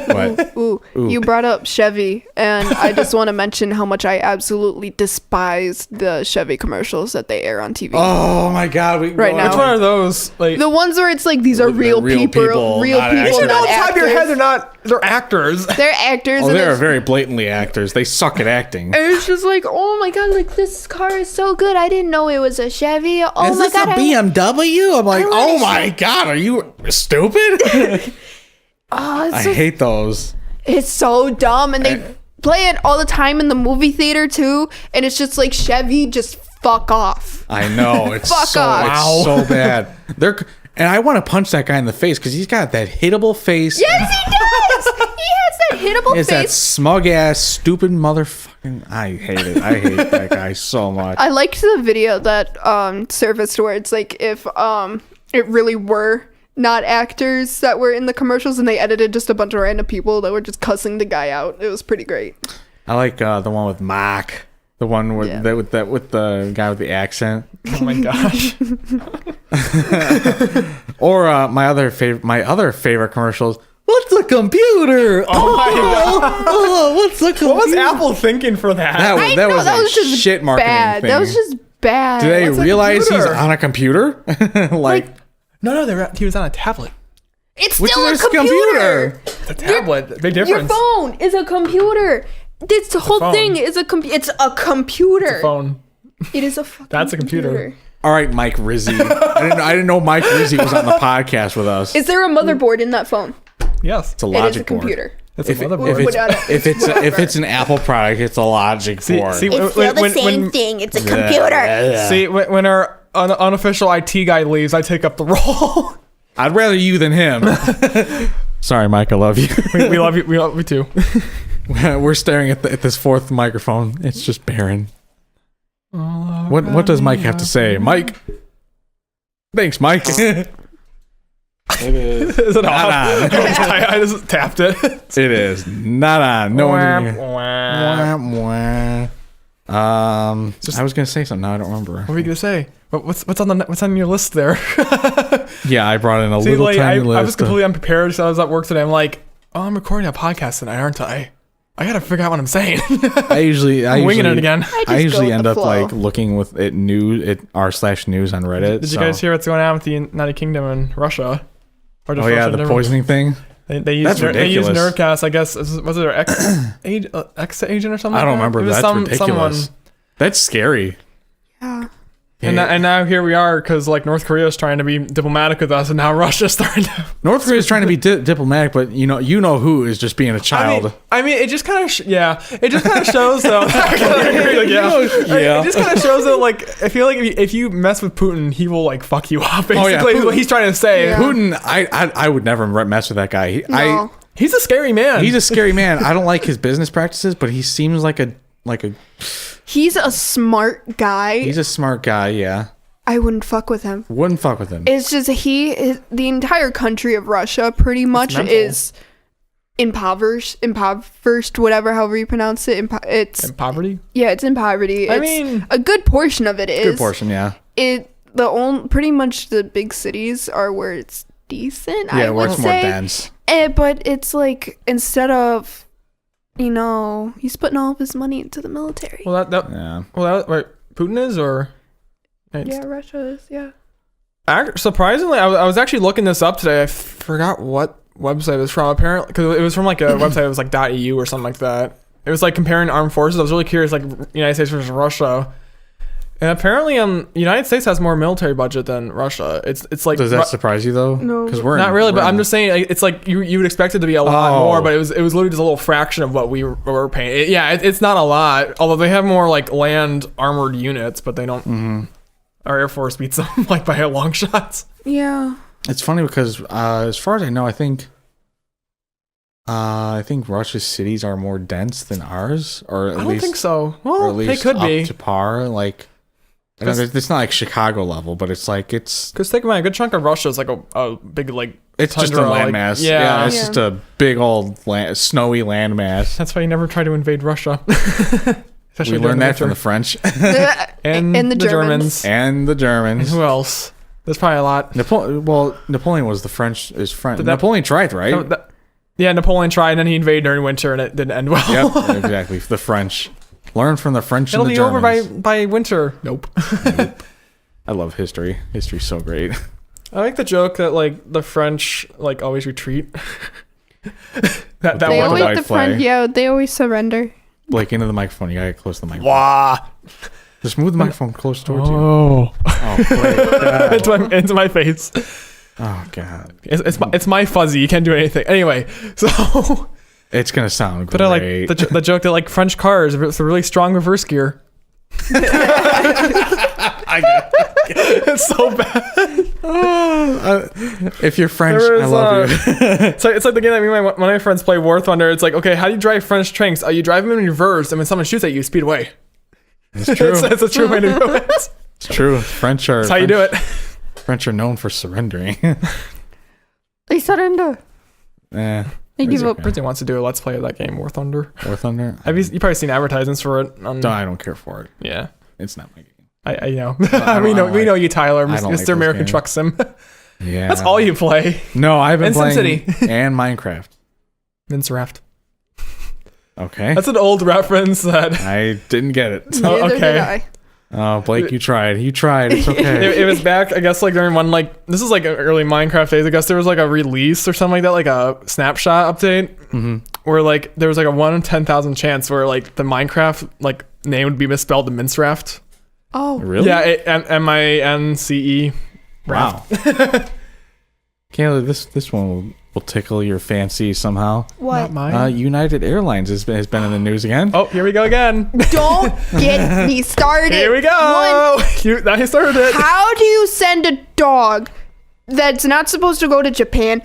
What? Ooh, you brought up Chevy, and I just want to mention how much I absolutely despise the Chevy commercials that they air on TV. Oh my God! Right now. Which one are those? Like The ones where it's like these are real people, not actors. you know, not top of your head, actors. they're actors. They're actors. Oh, and they're it's- very blatantly actors. They suck at acting. and it's just like, oh my God, like this car is so good. I didn't know it was a Chevy. Oh my God, BMW? I'm like, want oh a my God, are you stupid? I it's, hate those. it's so dumb, and they play it all the time in the movie theater too. And it's just like Chevy, just fuck off. I know it's Fuck so off. it's so bad. And I want to punch that guy in the face because he's got that hittable face. Yes, he does. He has that hittable It's that face. smug ass, stupid motherfucking. I hate it. I hate that guy so much. I liked the video that surfaced where it's like if it really were not actors that were in the commercials and they edited just a bunch of random people that were just cussing the guy out. It was pretty great. I like the one with Mark. The one with Yeah. with the guy with the accent. Oh my gosh. Or my other favorite commercials. What's a computer? Oh my God. Oh, what's a computer? What was Apple thinking for that? That was a shit marketing bad. thing. That was just bad. Do they What's a realize he's computer? on a computer? like No, he was on a tablet. It's which still a is computer. It's a tablet. Big Your difference. phone is a computer. This whole phone. thing is it's a computer. Phone. It is a fucking That's a computer. All right, Mike Rizzi. I didn't know Mike Rizzi was on the podcast with us. Is there a motherboard in that phone? Yes. It's a It logic is a board. computer. It's If, a if motherboard. it's if it's an Apple product, it's a logic board. See, It's still the same thing. It's a computer. See, when our unofficial IT guy leaves, I take up the role. I'd rather you than him. Sorry, Mike. I love you. we love you. We love you too. We're staring at this fourth microphone. It's just barren. What does Mike have to say? Mike. Thanks, Mike. It is. Is it off? on. I just tapped it. It is not on. No one. Wah, wah. I was gonna say something. Now I don't remember. What were you gonna say? What's on your list there? Yeah, I brought in a See, little like, tiny list. I was completely unprepared, so I was at work today. I'm like, oh, I'm recording a podcast tonight, aren't I? I gotta figure out what I'm saying. I usually Winging it again. I usually end up flow. like looking with it r/news on Reddit. Did you guys hear what's going on with the United Kingdom and Russia? Or just Oh yeah, Russia the never- poisoning thing. They use That's they use ridiculous. Nerdcast, I guess. Was it their ex agent or something? I don't like that? remember. It was That's ridiculous. someone. That's scary. Yeah. And now here we are because like North Korea is trying to be diplomatic with us, and now Russia's starting to. North Korea is trying to be diplomatic, but you know who is just being a child. I mean, it just kind of it just kind of shows though. Like, Yeah. It just kind of shows that like I feel like if you mess with Putin, he will like fuck you up. Basically, yeah. is what he's trying to say. Yeah. Putin, I would never mess with that guy. No. He's a scary man. He's a scary man. I don't like his business practices, but he seems like a He's a smart guy. he's a smart guy. Yeah, I wouldn't fuck with him. wouldn't fuck with him. It's just the entire country of Russia pretty much mental. is impoverished, whatever, however you pronounce it. It's in poverty. yeah, it's in poverty. I It's, mean- a good portion of it is. Good portion, yeah. Pretty much the big cities are where it's decent. Yeah, I where would it's more say. dense. But it's like instead of, he's putting all of his money into the military. Well, Yeah. wait, Putin is or. Yeah, Russia is. Yeah. Surprisingly, I was actually looking this up today. I forgot what website it was from. Apparently, because it was from like a website that was like .eu or something like that. It was like comparing armed forces. I was really curious, like United States versus Russia. And apparently, United States has more military budget than Russia. It's like Does that surprise you though? No. Because we're not really, but we're I'm just saying like, it's like you would expect it to be a lot Oh. more, but it was literally just a little fraction of what we were paying. It's not a lot. Although they have more like land armored units, but they don't. Mm-hmm. Our Air Force beats them like by a long shot. Yeah. It's funny because as far as I know, I think Russia's cities are more dense than ours, or at I don't least think so. or Well, at least they could up be. to par. Like, I don't know, it's not like Chicago level, but it's like it's Because think about it, a good chunk of Russia is like a big like just a tundra, like- landmass. yeah. It's Yeah. just a big old snowy landmass. That's why you never try to invade Russia. Especially We during learned that from the winter. French and the Germans. and the Germans. Who else? There's probably a lot. Napoleon was the French. Is French. That- Napoleon tried, right? Yeah, Napoleon tried, and then he invaded during winter, and it didn't end well. Yep, exactly. The French. Learn from the French It'll and the be Germans. over by winter. Nope. I love history. History's so great. I like the joke that like the French like always retreat. that They one always died the flag. front. Yeah, they always surrender. Blake, into the microphone. You gotta get close to the microphone. Wah. Just move the microphone close towards you. Oh, Oh, Blake. into my face. Oh, God. It's my fuzzy. You can't do anything. Anyway, so It's gonna sound great. but I like the joke that like French cars it's a really strong reverse gear. It's so bad. If you're French, There I is, love you. It's like the game that me and one of my friends play War Thunder. It's like, okay, how do you drive French tanks? You drive them in reverse, and when someone shoots at you, speed away. It's true. It's a true way to do it. It's true. French are. That's how you do it. French are known for surrendering. They surrender. Eh, They it's give up. okay. Britney wants to do a let's play of that game, War Thunder. War Thunder. You probably seen advertisements for it. On, No, I don't care for it. yeah, It's not my game. I know. I we don't know like- you, Tyler, I don't like Mr. those American games. Truck Sim. Yeah. That's all you play. No, I've been And playing SimCity. and Minecraft. Mince Raft. Okay. That's an old reference that I didn't get it. Oh, Neither okay. did I. Oh, Blake, you tried. You tried. It's okay. it was back, I guess, like during one, like, this is like early Minecraft days. I guess there was like a release or something like that, like a snapshot update, where like there was like a 1 in 10,000 chance where like the Minecraft like name would be misspelled to Mince Raft. Oh, Really? Yeah, MINCE. Wow. Kayla, this one will tickle your fancy somehow. what? Not mine. United Airlines has been in the news again. Oh, here we go again. Don't get me started. Here we go. Now he started it. How do you send a dog that's not supposed to go to Japan?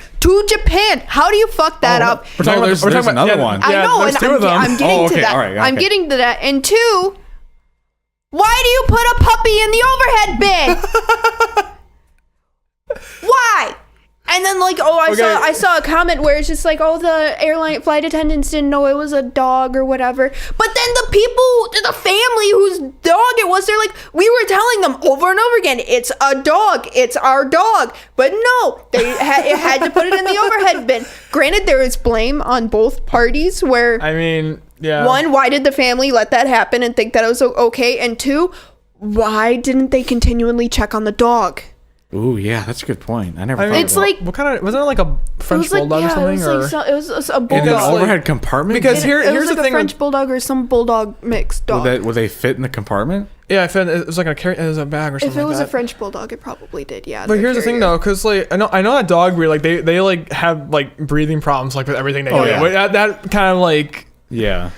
How do you fuck that up? We're talking No, about, there's another one. I know, there's and two of them. I'm getting Oh, okay, to that. all right, I'm okay. getting to that. And two, why do you put a puppy in the overhead bin? Why? And then like, I saw a comment where it's just like, oh, the airline flight attendants didn't know it was a dog or whatever. But then the family whose dog it was, they're like, we were telling them over and over again, it's a dog, it's our dog. But no, it had to put it in the overhead bin. Granted, there is blame on both parties where I mean, yeah. one, why did the family let that happen and think that it was okay? And two, why didn't they continually check on the dog? Ooh, yeah, that's a good point. I never I thought mean, It's of that. like- what kind of wasn't it like a French it was like, bulldog or something? it was like a in bulldog. an like- overhead compartment? because It here's was like the a thing. French bulldog or some bulldog mixed dog. Would they fit in the compartment? Yeah, I found it was like a carry. It was a bag or something. If it was like a that. French bulldog, it probably did. Yeah. But here's the thing though, because like I know that dog breed, like they like have like breathing problems like with everything they do. yeah. That kind of like Yeah.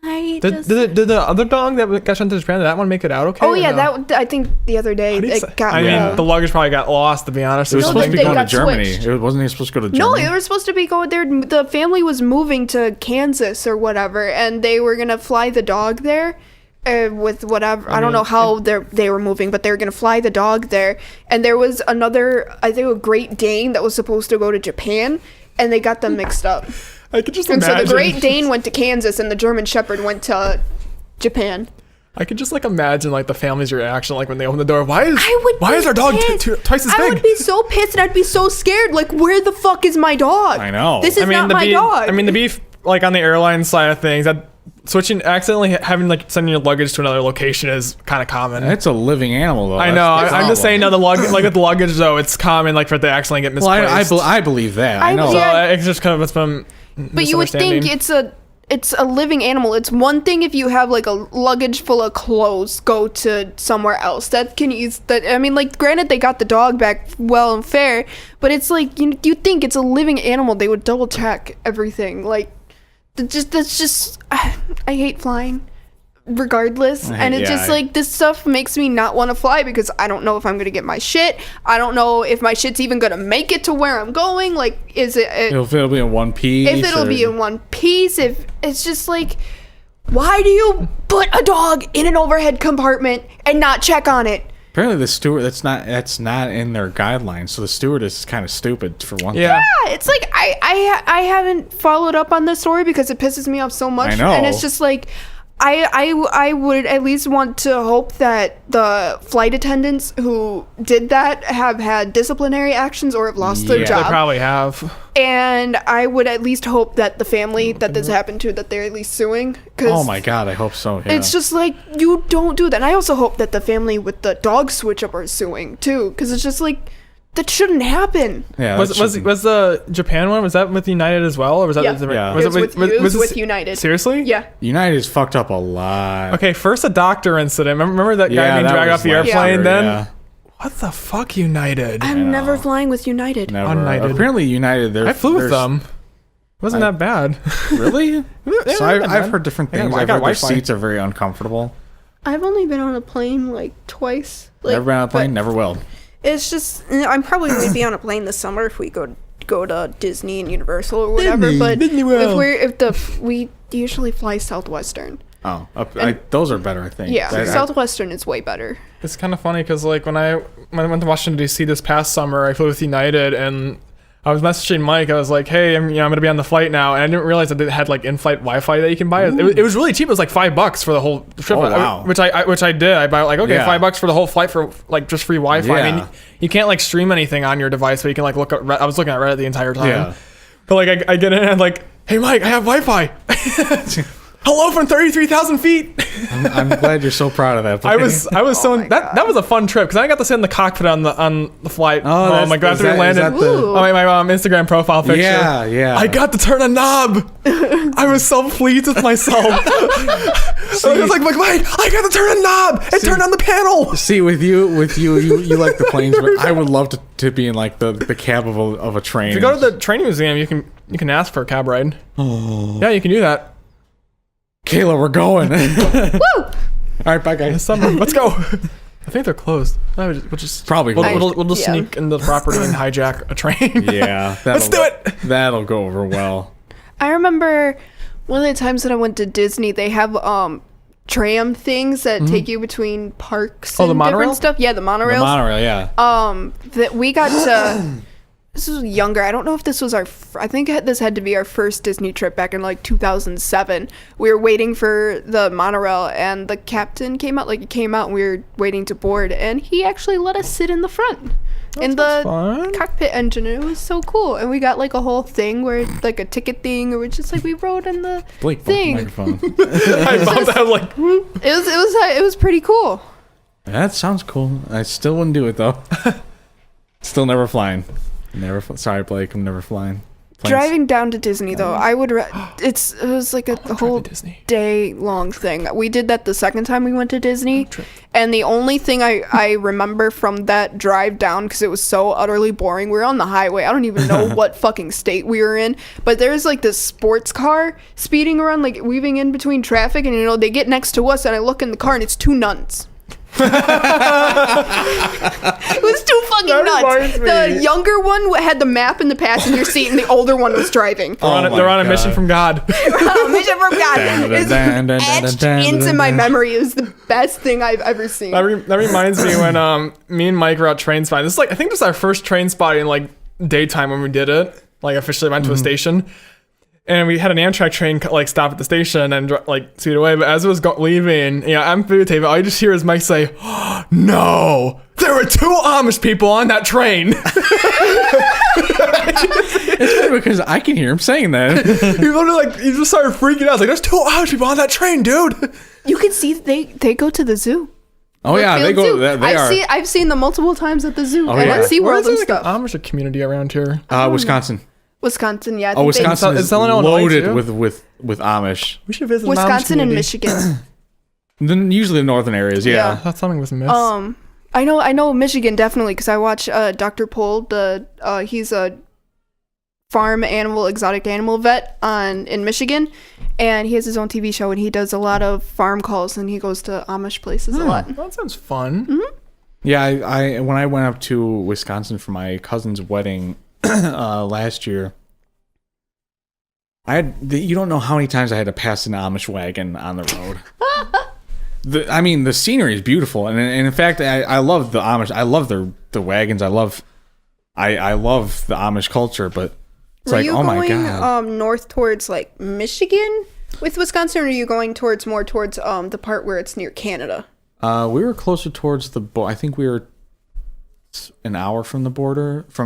did the other dog that got sent to Japan, did that one make it out okay? Oh or yeah, no? I think the other day How do you say- it got. I mean, Yeah. the luggage probably got lost. To be honest, It was No, supposed to be they going to got Germany. switched. It wasn't he supposed to go to No, Germany? they were supposed to be going there. The family was moving to Kansas or whatever, and they were gonna fly the dog there. With whatever, I don't know how they were moving, but they were gonna fly the dog there. And there was another, I think, a Great Dane that was supposed to go to Japan, and they got them mixed up. I could just And imagine. so the Great Dane went to Kansas, and the German Shepherd went to Japan. I could just like imagine like the family's reaction like when they open the door. Why is be our dog pissed. twice as I big? would be so pissed, and I'd be so scared. Like, where the fuck is my dog? I know. This is not my dog. I mean, the beef like on the airline side of things that accidentally having like sending your luggage to another location is kind of common. It's a living animal, though. I That's know. the I'm just saying, no, problem. like with the luggage though, it's common like for it to accidentally get Well, misplaced. I believe that. I I know. so yeah. it's just kind of it's been. But you would think it's a living animal. It's one thing if you have like a luggage full of clothes go to somewhere else. That can use that. I mean, like, granted they got the dog back well and fair, but it's like you think it's a living animal. They would double check everything. Like, that's just I hate flying. Regardless, and it's just like this stuff makes me not want to fly because I don't know if I'm gonna get my shit. I don't know if my shit's even gonna make it to where I'm going. Like, is it? If it'll be in one piece. If it'll be in one piece, if it's just like, why do you put a dog in an overhead compartment and not check on it? Apparently, the steward that's not in their guidelines. So the stewardess is kind of stupid for one Yeah. thing. Yeah, it's like I haven't followed up on this story because it pisses me off so much. I know. And it's just like I would at least want to hope that the flight attendants who did that have had disciplinary actions or have lost their They job. probably have. And I would at least hope that the family that this happened to, that they're at least suing. Oh my god, I hope so. Yeah. It's just like, you don't do that. And I also hope that the family with the dog switch up are suing too, because it's just like, that shouldn't happen. Yeah, Was the Japan one, was that with United as well, or was that Yeah. different? Yeah. It was it with United. Seriously? Yeah. United's fucked up a lot. Okay, first a doctor incident. Remember that guy Yeah, being that dragged was off the last airplane? year, Then yeah. what the fuck, United? I'm never flying with United. Never. United. Apparently United. I flew with them. Wasn't that bad? Really? Yeah, So not that I've bad. heard different I got- things. I I've got heard their Wi-Fi. seats are very uncomfortable. I've only been on a plane like twice. Like, Never been on a plane. but Never will. It's just, I'm probably going to be on a plane this summer if we go to Disney and Universal or whatever. But Disney World. we usually fly Southwestern. Oh, those are better, I think. Yeah, That- Southwestern is way better. It's kind of funny because like when I went to Washington D.C. this past summer, I flew with United, and I was messaging Mike. I was like, "Hey, I'm gonna be on the flight now," and I didn't realize that they had like in-flight Wi-Fi that you can buy. It was really cheap. It was like $5 for the whole trip. Oh, wow. Which I did. I bought like Yeah. $5 for the whole flight for like just free Wi-Fi. I mean, Yeah. you can't like stream anything on your device, but you can like look at. I was looking at Reddit the entire time. Yeah. But like I get in and I'm like, "Hey Mike, I have Wi-Fi." Hello from 33,000 feet. I'm glad you're so proud of that. I was so my that was a fun trip because I got to sit in the cockpit on the flight. Oh, my god, is after we that- is landed. that the- Ooh. Oh, my Instagram profile picture. Yeah, yeah. I got to turn a knob. I was so pleased with myself. I was like, Mike, I got to turn a knob. It turned on the panel. See, with you like the planes, but I would love to be in like the cab of a train. If you go to the training museum, you can ask for a cab ride. Oh. Yeah, you can do that. Kayla, we're going. Woo! All right, bye guys. Summer. Let's go. I think they're closed. We'll just Probably we'll, closed. we'll just Yeah. sneak into the property and hijack a train. Yeah, Let's do it. That'll go over well. I remember one of the times that I went to Disney, they have tram things that take you between parks Oh, the and monorail? different stuff. Yeah, the The monorails. monorail, yeah. That we got to. This was younger. I don't know if this was I think this had to be our first Disney trip back in like 2007. We were waiting for the monorail, and the captain came out. Like, he came out, and we were waiting to board, and he actually let us sit in the front. In the fun. cockpit engine. It was so cool. And we got like a whole thing where like a ticket thing, or we're just like, we rode in the Blake, thing. microphone. I bumped out like. It was pretty cool. That sounds cool. I still wouldn't do it though. Still never flying. Sorry, Blake. I'm never flying. Planes. Driving down to Disney though, I would. It was like a whole Disney. day long thing. We did that the second time we went to Disney, and the only thing I remember from that drive down, because it was so utterly boring. We were on the highway. I don't even know what fucking state we were in, but there's like this sports car speeding around, like weaving in between traffic, and they get next to us, and I look in the car, and it's two nuns. It was too fucking That reminds nuts. The me. younger one had the map in the passenger seat, and the older one was driving. They're on a mission God. from God. Mission from God. It's etched into my memory. It was the best thing I've ever seen. That reminds me when me and Mike were out train spotting. This is like, I think this was our first train spotting like daytime when we did it. Like officially went to a station. And we had an Amtrak train like stop at the station and like speed away. But as it was leaving, I'm videotaping. All you just hear is Mike say, oh, "No, there were two Amish people on that train." It's funny because I can hear him saying that. He literally he just started freaking out. I was like, "There's two Amish people on that train, dude." You can see they go to the zoo. Oh yeah, they Brookfield go. Zoo. They are. I've seen them multiple times at the zoo Oh, and yeah. at SeaWorld Where is and there like stuff. an Amish community around here? Wisconsin. Wisconsin, yeah. I Oh, think Wisconsin Is is Illinois loaded too? with Amish. We should visit an Amish Wisconsin and community. Michigan. Then usually the northern areas, yeah. Yeah. That's something with a miss. I know Michigan definitely, because I watch Dr. Pohl. He's a farm animal, exotic animal vet in Michigan, and he has his own TV show, and he does a lot of farm calls, and he goes to Amish places a lot. That sounds fun. Yeah, I when I went up to Wisconsin for my cousin's wedding last year, you don't know how many times I had to pass an Amish wagon on the road. The scenery is beautiful, and in fact, I love the Amish. I love the wagons. I love the Amish culture, but it's Were like, you oh my going god. north towards like Michigan? With Wisconsin, are you going more towards the part where it's near Canada? We were closer towards the I think we were an hour from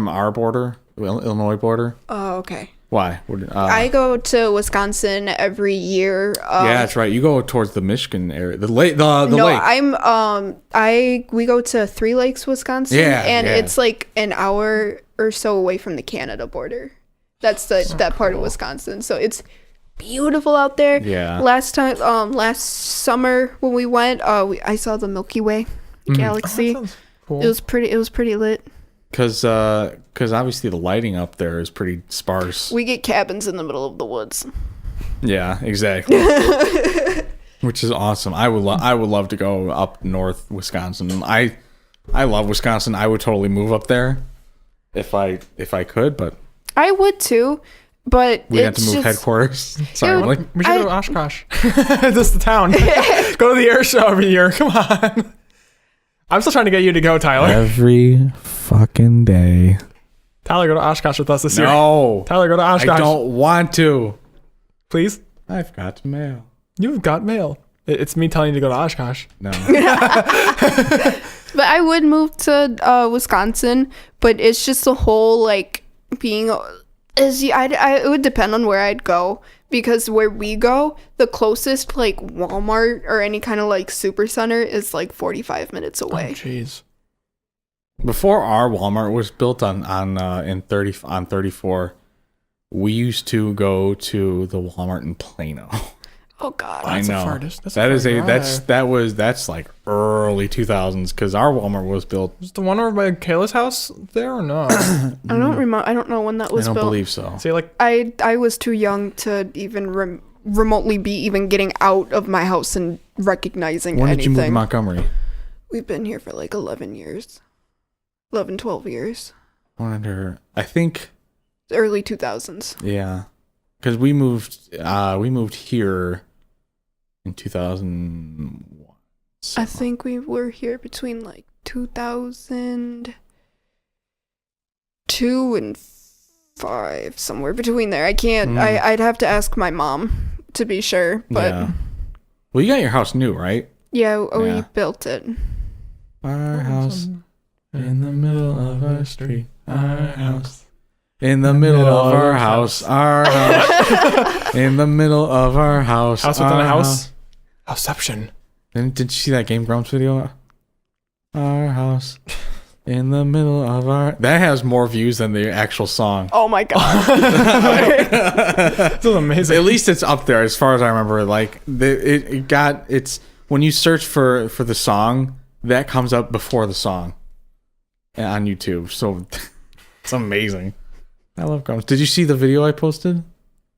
our border, Illinois border. Oh, okay. Why? I go to Wisconsin every year. Yeah, that's right. You go towards the Michigan area, the lake. No, Lake. We go to Three Lakes, Wisconsin, and it's like an hour or so away from the Canada border. That's that part of Wisconsin. So it's beautiful out there. Yeah. Last summer when we went, I saw the Milky Way galaxy. Oh, that sounds cool. It was pretty lit. Because obviously the lighting up there is pretty sparse. We get cabins in the middle of the woods. Yeah, exactly. Which is awesome. I would love to go up north Wisconsin. I love Wisconsin. I would totally move up there if I could, but I would too. But we have to move headquarters. Sorry, Emily. We should go to Oshkosh. This is the town. Go to the air show every year. Come on. I'm still trying to get you to go, Tyler. Every fucking day. Tyler, go to Oshkosh with us this year. No. Tyler, go to Oshkosh. I don't want to. Please? I've got mail. You've got mail. It's me telling you to go to Oshkosh. No. But I would move to Wisconsin, but it's just the whole like being it would depend on where I'd go, because where we go, the closest like Walmart or any kind of like super center is like 45 minutes away. Oh, jeez. Before our Walmart was built on 34, we used to go to the Walmart in Plano. Oh God. I That's know. the farthest. That's like early 2000s, because our Walmart was built. Is the one over by Kayla's house there or no? I don't remember. I don't know when that was I don't built. believe so. See, like, I was too young to even remotely be even getting out of my house and recognizing When anything. did you move to Montgomery? We've been here for like 11 years. 11, 12 years. I think Early 2000s. yeah, because we moved here in 2001. I think we were here between like 2002 and 5, somewhere between there. I can't. I'd have to ask my mom to be sure. But Yeah. Well, you got your house new, right? yeah, we Yeah. built it. Our house in the middle of our street. Our house in the middle of our house. Our house in the middle of our house. house within our a house? Houseception. Did you see that Game Grumps video? Our house in the middle of our... That has more views than the actual song. Oh my God. This is amazing. At least it's up there as far as I remember. Like it's when you search for the song, that comes up before the song on YouTube. So it's amazing. I love Grumps. Did you see the video I posted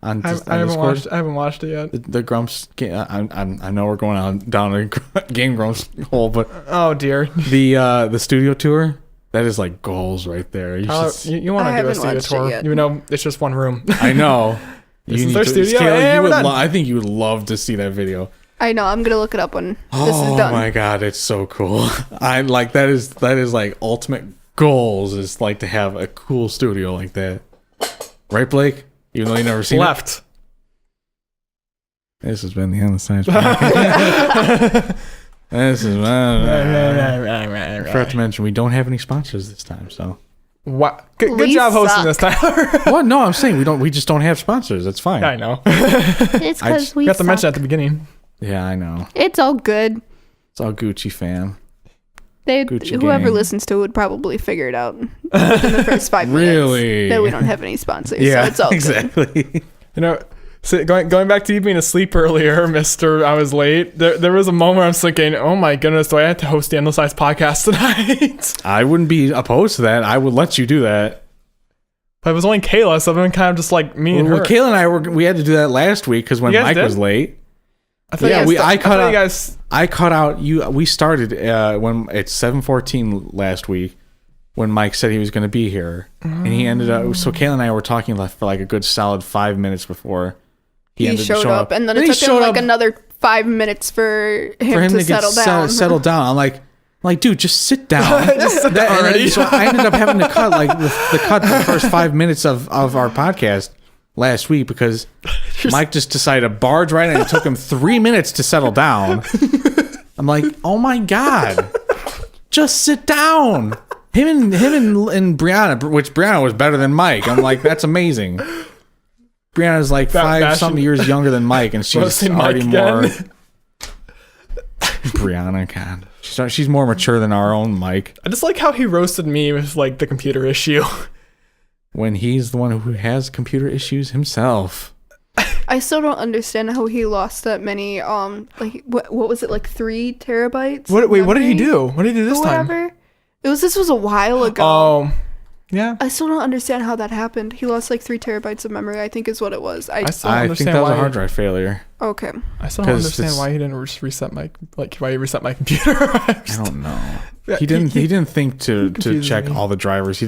on I haven't watched it yet. the Grumps? I know we're going down a Game Grumps hole, but Oh dear. the studio tour, that is like goals right there. You Tyler, should, you want I to do a haven't studio watched it tour, yet. even though it's just one room. I know. This is need our to- studio, Kayla, and you we're would done. I think you would love to see that video. I know. I'm going to look it up when this is Oh done. my God, it's so cool. I like that is like ultimate goals, is like to have a cool studio like that. Right, Blake? Even though you never seen Left. it. This has been the On the Science Podcast. This is I forgot to mention we don't have any sponsors this time, so What? Good We job hosting suck. this, Tyler. what? No, I'm saying we just don't have sponsors. That's fine. I know. It's I because just we Got to mention suck. at the beginning. Yeah, I know. It's all good. It's all Gucci, fam. Gucci Whoever gang. listens to it would probably figure it out within the first 5 minutes. Really? That we don't have any sponsors. Yeah, so it's all good. exactly. You know, so going back to you being asleep earlier, Mister, I was late. There was a moment I was thinking, oh my goodness, do I have to host the Endless Size podcast tonight? I wouldn't be opposed to that. I would let you do that. But it was only Kayla, so I've been kind of just like me and Well, her. Kayla and I we had to do that last week because when You guys Mike did? was late. I thought Yeah, you guys, I cut thought out. you guys. I cut out. We started when it's 7:14 last week when Mike said he was going to be here, and he ended up. So Kayla and I were talking for like a good solid 5 minutes before He ended showed showing up, and then it he took him showed like up another 5 minutes for him to settle down. settle down. I'm like, dude, just sit down. Just sit down And then- already. so I ended up having to cut like the first 5 minutes of our podcast last week because Mike just decided to barge right in and it took him 3 minutes to settle down. I'm like, oh my God, just sit down. Him and Brianna, which Brianna was better than Mike. I'm like, that's amazing. Brianna's like five-something years younger than Mike, and she's already more... Brianna, God. She's more mature than our own Mike. I just like how he roasted me with like the computer issue. When he's the one who has computer issues himself. I still don't understand how he lost that many, like, what was it, like 3 terabytes? Wait, what did he do? What did he do this time? Whatever. This was a while ago. Oh, yeah. I still don't understand how that happened. He lost like 3 terabytes of memory, I think is what it was. I still don't I think understand that was why a hard drive failure. Okay. I still don't understand why he didn't reset my why he reset my computer. I don't know. He didn't think to check me. all the drivers.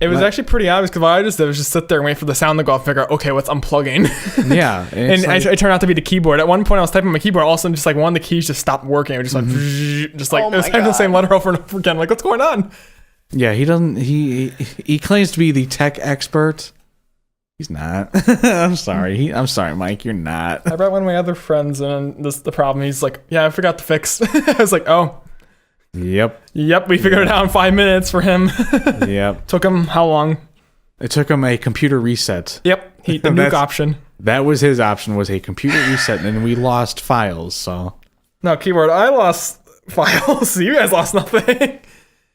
It was actually pretty obvious because what I just did was just sit there and wait for the sound to go off and figure out, okay, what's unplugging? Yeah. And it turned out to be the keyboard. At one point I was typing my keyboard, all of a sudden just like one of the keys just stopped working. It was just like, just like, Oh it was my typing the same God. letter over and over again. Like, what's going on? Yeah, he doesn't. He claims to be the tech expert. He's not. I'm sorry. I'm sorry, Mike. You're not. I brought one of my other friends and this the problem. He's like, yeah, I forgot to fix. I was like, oh. Yep. We figured it out in 5 minutes for him. Yep. Took him how long? It took him a computer reset. Yep. The nuke option. That was his option, was a computer reset, and then we lost files, so. No, keyboard. I lost files. You guys lost nothing.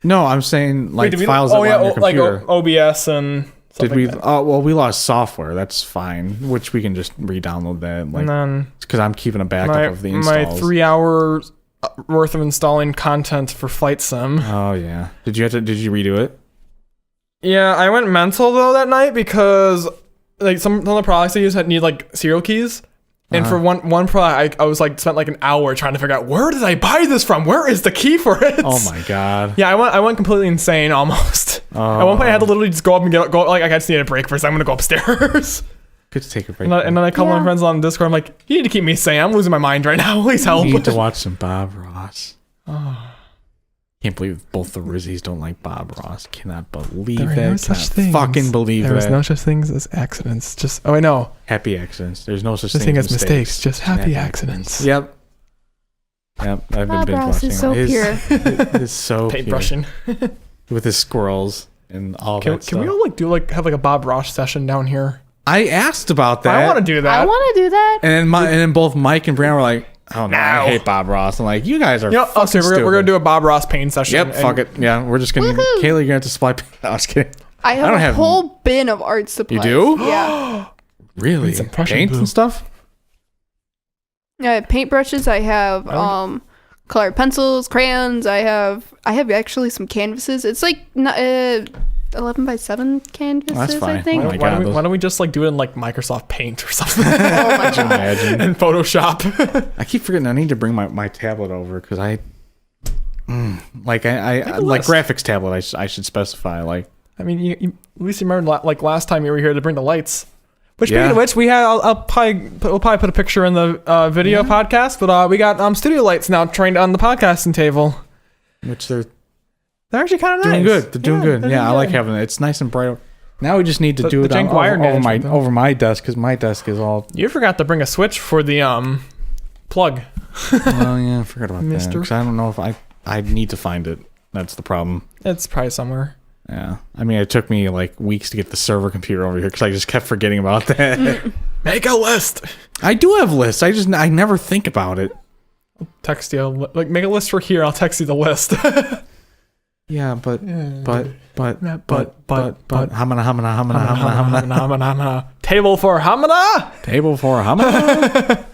No, I'm saying like Wait, files that were on your computer. like OBS and Did we? like that. Oh, well, we lost software. That's fine. Which we can just re-download that. Like, And then because I'm keeping a backup of the my installs. 3 hours worth of installing content for Flight Sim. Oh yeah. Did you redo it? Yeah, I went mental though that night because like some of the products I use need like serial keys. And for one product, I was like spent like an hour trying to figure out where did I buy this from? Where is the key for it? Oh my God. Yeah, I went completely insane almost. At one point, I had to literally just go up and go like I just need a break first. I'm gonna go upstars. Good to take a break. And then I call my friends on Discord. I'm like, you need to keep me sane. I'm losing my mind right now. Please help. You need to watch some Bob Ross. Can't believe both the Rizzies don't like Bob Ross. Cannot believe There are that. no such Cannot things. fucking believe There that. is no such things as accidents. Just I know. Happy accidents. There's no such Such thing as mistakes. Just happy accidents. Yep. I've been Bob binge Ross watching is so pure. It's so Paintbrushing. pure. With his squirrels and all that Can stuff. we all have like a Bob Ross session down here? I asked about that. I want to do that. I want to do that. And then both Mike and Brian were like, "Oh no, I hate Bob Ross." I'm like, "You guys are fucking okay, we're gonna do a Bob Ross paint session. Yep, fuck it. Yeah, we're just gonna. Woohoo. Kayla, you're gonna have to supply. No, I was kidding. I have don't a have- whole bin of art supplies. do? Yeah. Really? Need some Prussian Paint blue. and stuff. I have paintbrushes. I have colored pencils, crayons. I have actually some canvases. It's like 11x7 canvases. That's fine. I think. Oh my God, Why don't we just like do it in like Microsoft Paint or something Oh my Could you imagine? and Photoshop? I keep forgetting I need to bring my tablet over because I like list. graphics tablet. I should specify like. I mean, you at least you remember like last time you were here to bring the lights. Which Yeah. speaking of which, we had we'll probably put a picture in the video podcast, but we got studio lights now trained on the podcasting table. Which they're They're actually kind of nice. doing good. They're doing good. they're Yeah, I doing like good. having it. It's nice and bright. Now we just need to The- do the it on, jank wire management, though. over my desk because my desk is all. You forgot to bring a switch for the plug. Well, yeah, I forgot about that. Mister. Because I don't know if I need to find it. That's the problem. It's probably somewhere. Yeah, I mean, it took me like weeks to get the server computer over here because I just kept forgetting about that. Make a list. I do have lists. I never think about it. Text you like make a list for here. I'll text you the list. Yeah, but hamana. Table for hamana. Table for hamana.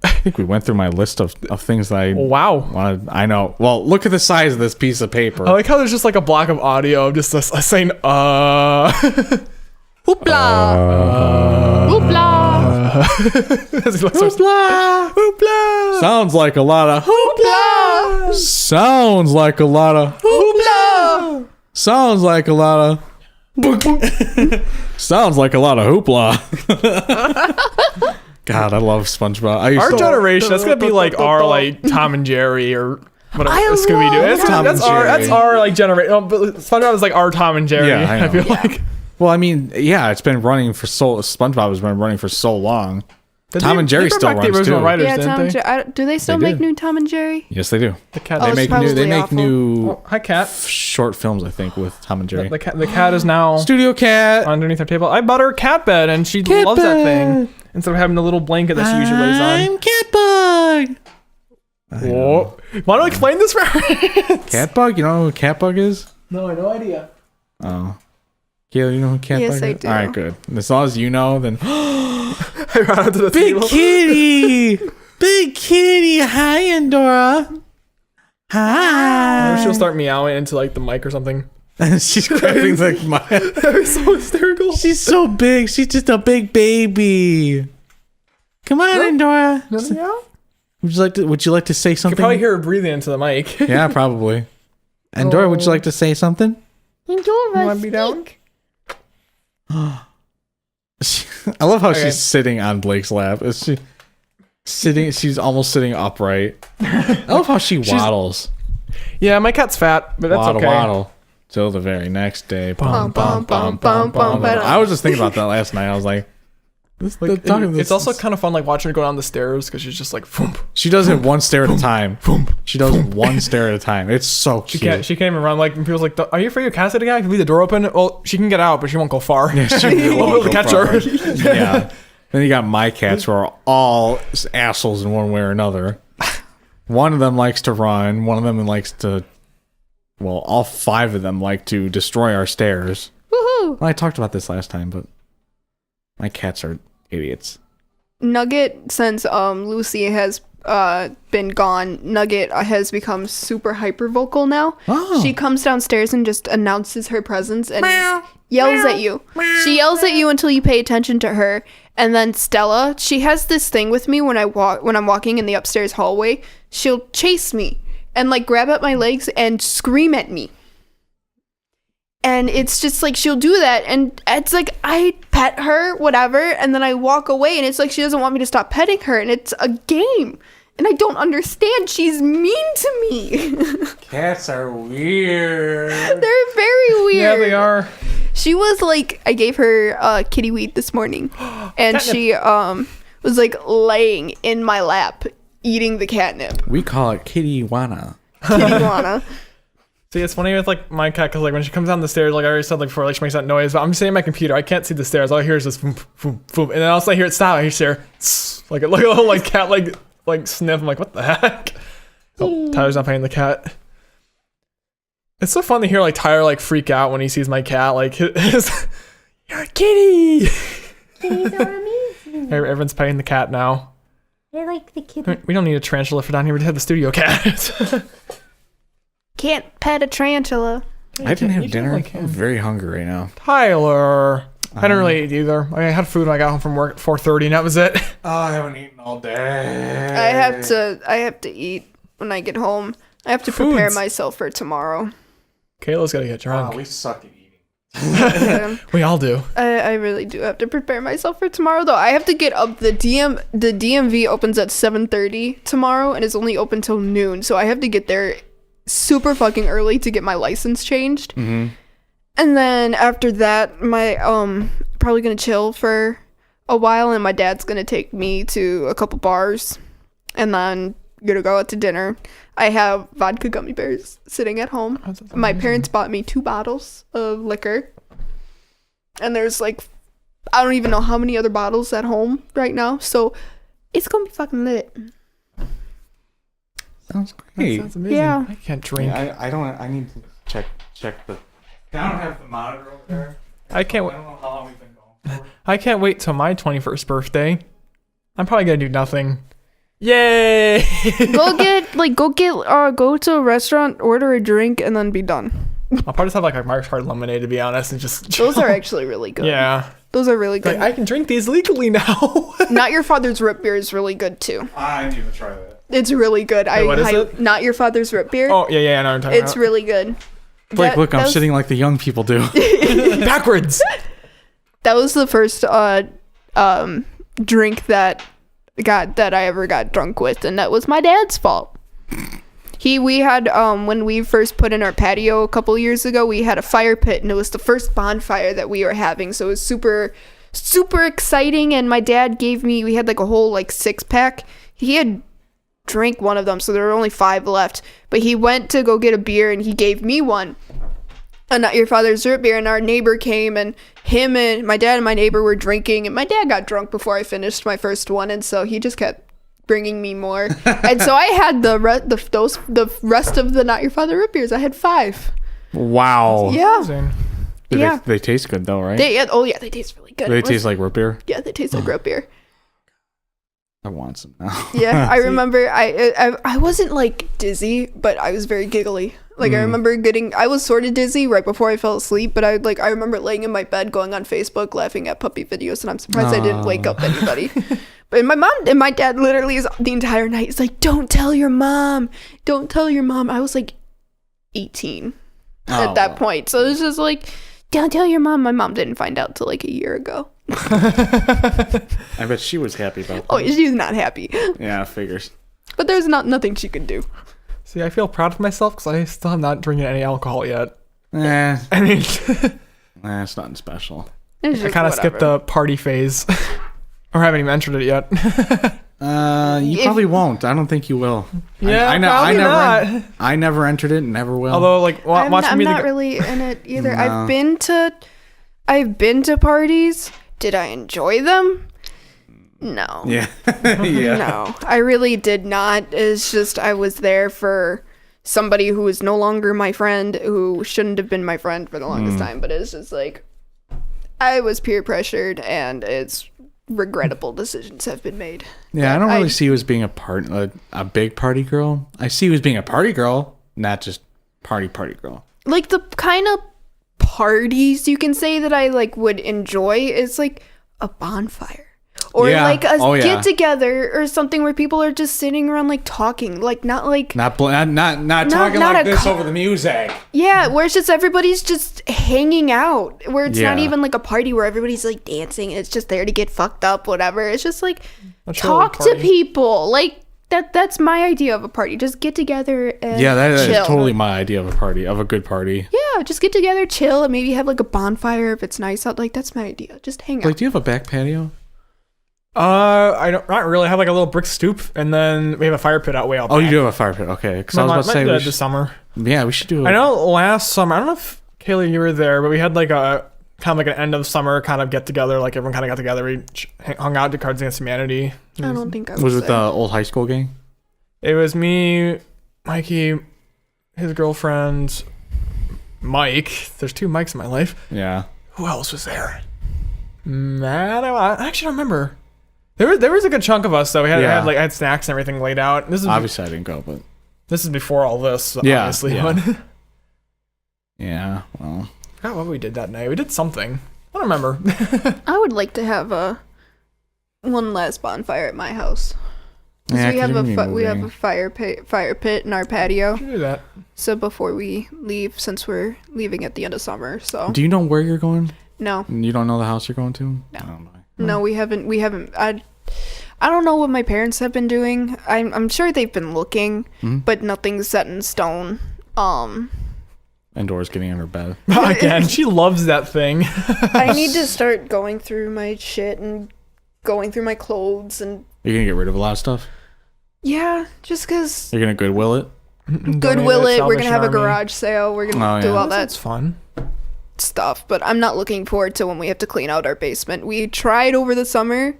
I think we went through my list of things that I Wow. wanted. I know. Well, look at the size of this piece of paper. I like how there's just like a block of audio of just us saying Hoopla! Hoopla! As he looks towards- Hoopla! Hoopla! Sounds like a lot of Hoopla! Sounds like a lot of Hoopla! Sounds like a lot of Sounds like a lot of hoopla. God, I love SpongeBob. Our generation, that's gonna be like our like Tom and Jerry or whatever I Scooby Doo. love Tom That's and our Jerry. that's our like generation. Oh, but SpongeBob is like our Tom and Jerry. Yeah, I I feel know. like. Well, I mean, yeah, it's been running for SpongeBob has been running for so long. Did Tom and Jerry they brought still back runs the original too. writers, Yeah, didn't Tom they? and Jerry. Do they still They make do. new Tom and Jerry? Yes, they do. The cat. Oh, They it's make probably new awful. Oh, hi, cat. short films, I think, with Tom and Jerry. The cat is now Studio Cat. underneath our table. I bought her a cat bed, and she Cat loves that bed. thing. Instead of having the little blanket that she usually lays on. Catbug. Whoa. Why don't I explain this for her? Catbug? You know who Catbug is? No, I have no idea. Oh. Kayla, you know who Catbug Yes, I is? do. All right, good. As long as you know, then. I ran out to the Big table. kitty! Big kitty! Hi, Endora. Hi. She'll start meowing into like the mic or something. She's grabbing the mic. That was so hysterical. She's so big. She's just a big baby. Come on, Endora. Meow. Would you like to say You something? could probably hear her breathing into the mic. Yeah, probably. Endora, would you like to say something? Endora, Want to be down? I love how Okay. she's sitting on Blake's lap. Is she sitting? She's almost sitting upright. I love how she waddles. Yeah, my cat's fat, but that's Waddle, okay. waddle. Till the very next day. Bum, bum, bum, bum, bum. I was just thinking about that last night. I was like, Like, it's also kind of fun, like watching her go down the stairs because she's just like, "Foomp." she does it one stair at a time. She does one stair at a time. It's so She cute. can't. She can't even run. Like, and people's like, "Are you afraid your cat's gonna get out? Can we leave the door open?" Well, she can get out, but she won't go far. Yeah, she really We'll be able to won't go catch far. her. Yeah. Then you got my cats who are all assholes in one way or another. One of them likes to run. One of them likes to. Well, all five of them like to destroy our stairs. Woohoo! Well, I talked about this last time, but my cats are idiots. Nugget, since Lucy has been gone, Nugget has become super hyper vocal now. Oh. She comes downstairs and just announces her presence and yells at you. She yells at you until you pay attention to her. And then Stella, she has this thing with me when I'm walking in the upstairs hallway. She'll chase me and like grab at my legs and scream at me. And it's just like she'll do that, and it's like I pet her, whatever, and then I walk away, and it's like she doesn't want me to stop petting her, and it's a game, and I don't understand. She's mean to me. Cats are weird. They're very weird. Yeah, they are. She was like, I gave her kitty weed this morning, and she was like laying in my lap eating the catnip. We call it kitty-wana. Kitty-wana. See, it's funny with like my cat because like when she comes down the stairs, like I already said like before, like she makes that noise. But I'm sitting at my computer, I can't see the stairs. All I hear is this, boom, boom, boom, and then also I hear it stop. I hear like a little like cat like sniff. I'm like, what the heck? Oh, Tyler's not paying the cat. It's so fun to hear like Tyler like freak out when he sees my cat. Like his, you're a kitty. Kitties are amazing. Everyone's paying the cat now. I like the kitty. We don't need a tarantula for down here. We have the studio cat. Can't pet a tarantula. I didn't have You dinner. like him. I'm very hungry right now. Tyler. I didn't really eat either. I had food when I got home from work at 4:30, and that was it. Oh, I haven't eaten all day. I have to eat when I get home. I have to prepare Foods. myself for tomorrow. Kayla's gotta get drunk. we suck at eating. We all do. I really do have to prepare myself for tomorrow, though. I have to get up. The DMV opens at 7:30 tomorrow, and it's only open till noon. So I have to get there super fucking early to get my license changed. Mm-hmm. And then after that, my probably gonna chill for a while, and my dad's gonna take me to a couple bars, and then gonna go out to dinner. I have vodka gummy bears sitting at home. My parents bought me 2 bottles of liquor, and there's like I don't even know how many other bottles at home right now, so it's gonna be fucking lit. Sounds great. Sounds amazing. Yeah. I can't drink. I don't. I need to check the. I don't have the monitor over there. I can't. I don't know how long we've been going for. I can't wait till my 21st birthday. I'm probably gonna do nothing. Yay! Go to a restaurant, order a drink, and then be done. I'll probably just have like a Mark's Hard lemonade to be honest, and just. Those are actually really good. Yeah. Those are really good. Like I can drink these legally now. Not Your Father's Root Beer is really good too. I need to try that. It's really good. what is it? Not Your Father's Root Beer. Oh yeah, I know what I'm talking It's about. really good. Blake, look, I'm that was- sitting like the young people do. Backwards. That was the first drink that I ever got drunk with, and that was my dad's fault. We had when we first put in our patio a couple years ago, we had a fire pit, and it was the first bonfire that we were having, so it was super exciting. And my dad we had like a whole like 6-pack. He had drank one of them, so there were only 5 left, but he went to go get a beer and he gave me one, a Not Your Father's root beer, and our neighbor came, and him and my dad and my neighbor were drinking, and my dad got drunk before I finished my first one, and so he just kept bringing me more. And so I had the rest of the Not Your Father root beers. I had 5. Wow. Yeah. Yeah. They taste good though, right? They taste really good. They taste like root beer? Yeah, they taste like root beer. I want some now. Yeah, I remember I wasn't like dizzy, but I was very giggly. Like I remember I was sort of dizzy right before I fell asleep, but I remember laying in my bed going on Facebook laughing at puppy videos, and I'm surprised I didn't wake up anybody. But my mom and my dad literally is the entire night. It's like, don't tell your mom. Don't tell your mom. I was like 18 at that point. So it was just like, don't tell your mom. My mom didn't find out till like a year ago. I bet she was happy about that. Oh, she's not happy. Yeah, figures. But there's nothing she could do. See, I feel proud of myself because I still am not drinking any alcohol yet. I mean, it's nothing special. I kind of skipped the party phase. Or haven't even entered it yet. You probably won't. I don't think you will. Yeah, I probably never, not. I never entered it and never will. Although, like, I'm not really in it either. No. I've been to parties. Did I enjoy them? No. Yeah. Yeah. No, I really did not. It's just I was there for somebody who is no longer my friend, who shouldn't have been my friend for the longest time. But it's just like I was peer pressured, and it's regrettable decisions have been made. Yeah, I don't really see you as being a big party girl. I see you as being a party girl, not just party girl. Like the kind of parties you can say that I like would enjoy is like a bonfire. Or like a get together or something where people are just sitting around like talking, like not talking like this over the music. Yeah, where it's just everybody's just hanging out. Where it's not even like a party where everybody's like dancing. It's just there to get fucked up, whatever. It's just like talk to people. Like that's my idea of a party. Just get together and that chill. is totally my idea of a party, of a good party. Yeah, just get together, chill, and maybe have like a bonfire if it's nice out. Like that's my idea. Just hang out. Like, do you have a back patio? I don't not really. I have like a little brick stoop, and then we have a fire pit out way out back. Oh, you do have a fire pit. Okay, because I was about to say this summer. Yeah, we should do. I know last summer. I don't know if Kayla you were there, but we had like a kind of like an end of summer kind of get together. Like everyone kind of got together. We hung out, did Cards Against Humanity. I don't think I was. Was it the old high school gang? It was me, Mikey, his girlfriend, Mike. There's 2 Mikes in my life. Yeah. Who else was there? Matt. I actually don't remember. There was a good chunk of us though. We had I had snacks and everything laid out. This is obviously I didn't go, but this is before all this. Yeah, obviously. Yeah. Well, I forgot what we did that night. We did something. I don't remember. I would like to have one last bonfire at my house. Yeah, we have a fire pit in our patio. We can do that. So before we leave, since we're leaving at the end of summer, so do you know where you're going? No. You don't know the house you're going to? No. No, we haven't. I don't know what my parents have been doing. I'm sure they've been looking, but nothing's set in stone. And Dora's getting in her bed. Again, she loves that thing. I need to start going through my shit and going through my clothes and. You're gonna get rid of a lot of stuff? Yeah, just because. You're gonna Goodwill it? Goodwill it. We're gonna have a garage sale. We're gonna do all that. That's fun. Stuff, but I'm not looking forward to when we have to clean out our basement. We tried over the summer.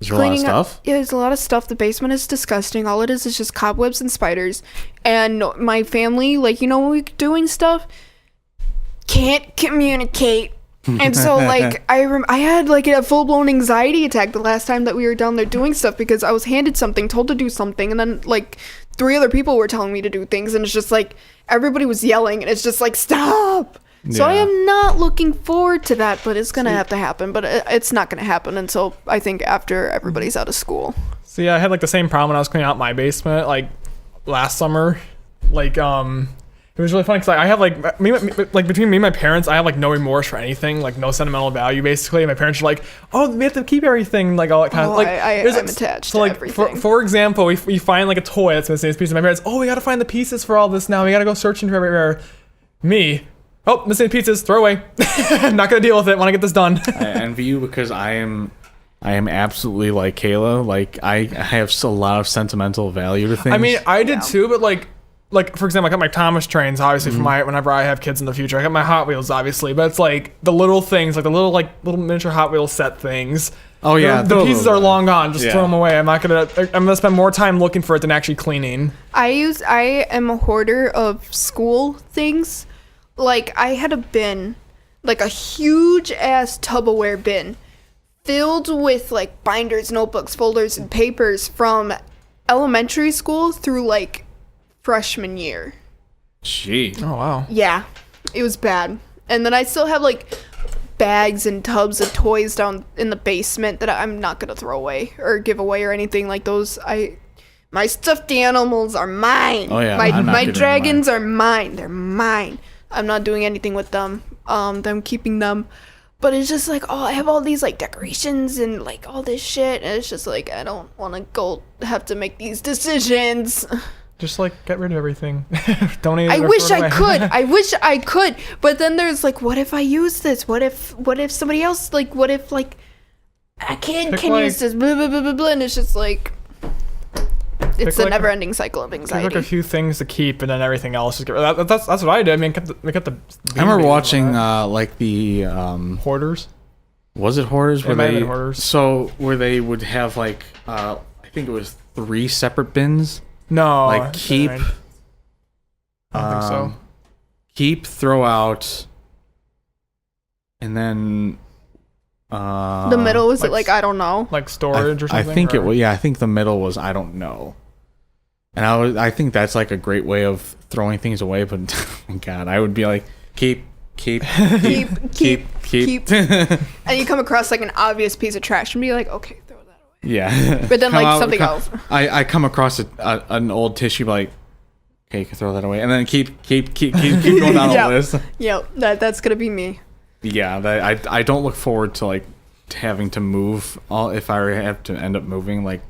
Is there a lot of stuff? Yeah, there's a lot of stuff. The basement is disgusting. All it is just cobwebs and spiders. And my family, like, when we're doing stuff, can't communicate. And so, like, I had, like, a full-blown anxiety attack the last time that we were down there doing stuff because I was handed something, told to do something, and then, like, 3 other people were telling me to do things, and it's just, like, everybody was yelling, and it's just, like, stop! So I am not looking forward to that, but it's going to have to happen. But it's not going to happen until, I think, after everybody's out of school. So, yeah, I had, like, the same problem when I was cleaning out my basement, like, last summer. Like, It was really funny because I have like like between me and my parents, I have like no remorse for anything, like no sentimental value basically. And my parents are like, oh, we have to keep everything, like all that kind of like. I'm attached to everything. For example, we find like a toy that's missing its piece, and my parents, oh, we got to find the pieces for all this now. We got to go searching for everywhere. Me, oh, missing pieces, throw away. I'm not gonna deal with it. Want to get this done. I envy you because I am absolutely like Kayla. Like I have a lot of sentimental value to things. I mean, I did too, but like for example, I got my Thomas trains obviously for my whenever I have kids in the future. I got my Hot Wheels obviously, but it's like the little things, like the little miniature Hot Wheels set things. Oh yeah, the pieces are long gone. Just throw them away. I'm gonna spend more time looking for it than actually cleaning. I am a hoarder of school things. Like I had a bin, like a huge ass Tupperware bin, filled with like binders, notebooks, folders, and papers from elementary school through like freshman year. Gee. Oh wow. Yeah, it was bad. And then I still have like bags and tubs of toys down in the basement that I'm not gonna throw away or give away or anything like those. My stuffed animals are mine. Oh yeah. My dragons are mine. They're mine. I'm not doing anything with them. I'm keeping them. But it's just like, oh, I have all these like decorations and like all this shit, and it's just like I don't want to go have to make these decisions. Just like get rid of everything. Donate. I wish I could. I wish I could. But then there's like, what if I use this? What if somebody else like? What if like a kid can use this? Blah blah blah blah blah. And it's just like it's a never-ending cycle of anxiety. Pick like a few things to keep, and then everything else just get rid of. That's what I did. I mean, we got the. I remember watching like the Hoarders. Was it Hoarders? It might have been Hoarders. So where they would have like I think it was 3 separate bins. No, like keep. I don't think so. Keep, throw out, and then. The middle was like, it like I don't know, like storage or something. I think it was. Yeah, I think the middle was I don't know. And I think that's like a great way of throwing things away. But God, I would be like keep. And you come across like an obvious piece of trash and be like, okay, throw that away. Yeah. But then like something else. I come across an old tissue like, okay, you can throw that away, and then keep going down the list. Yep, that's gonna be me. Yeah, I don't look forward to like having to move if I have to end up moving like.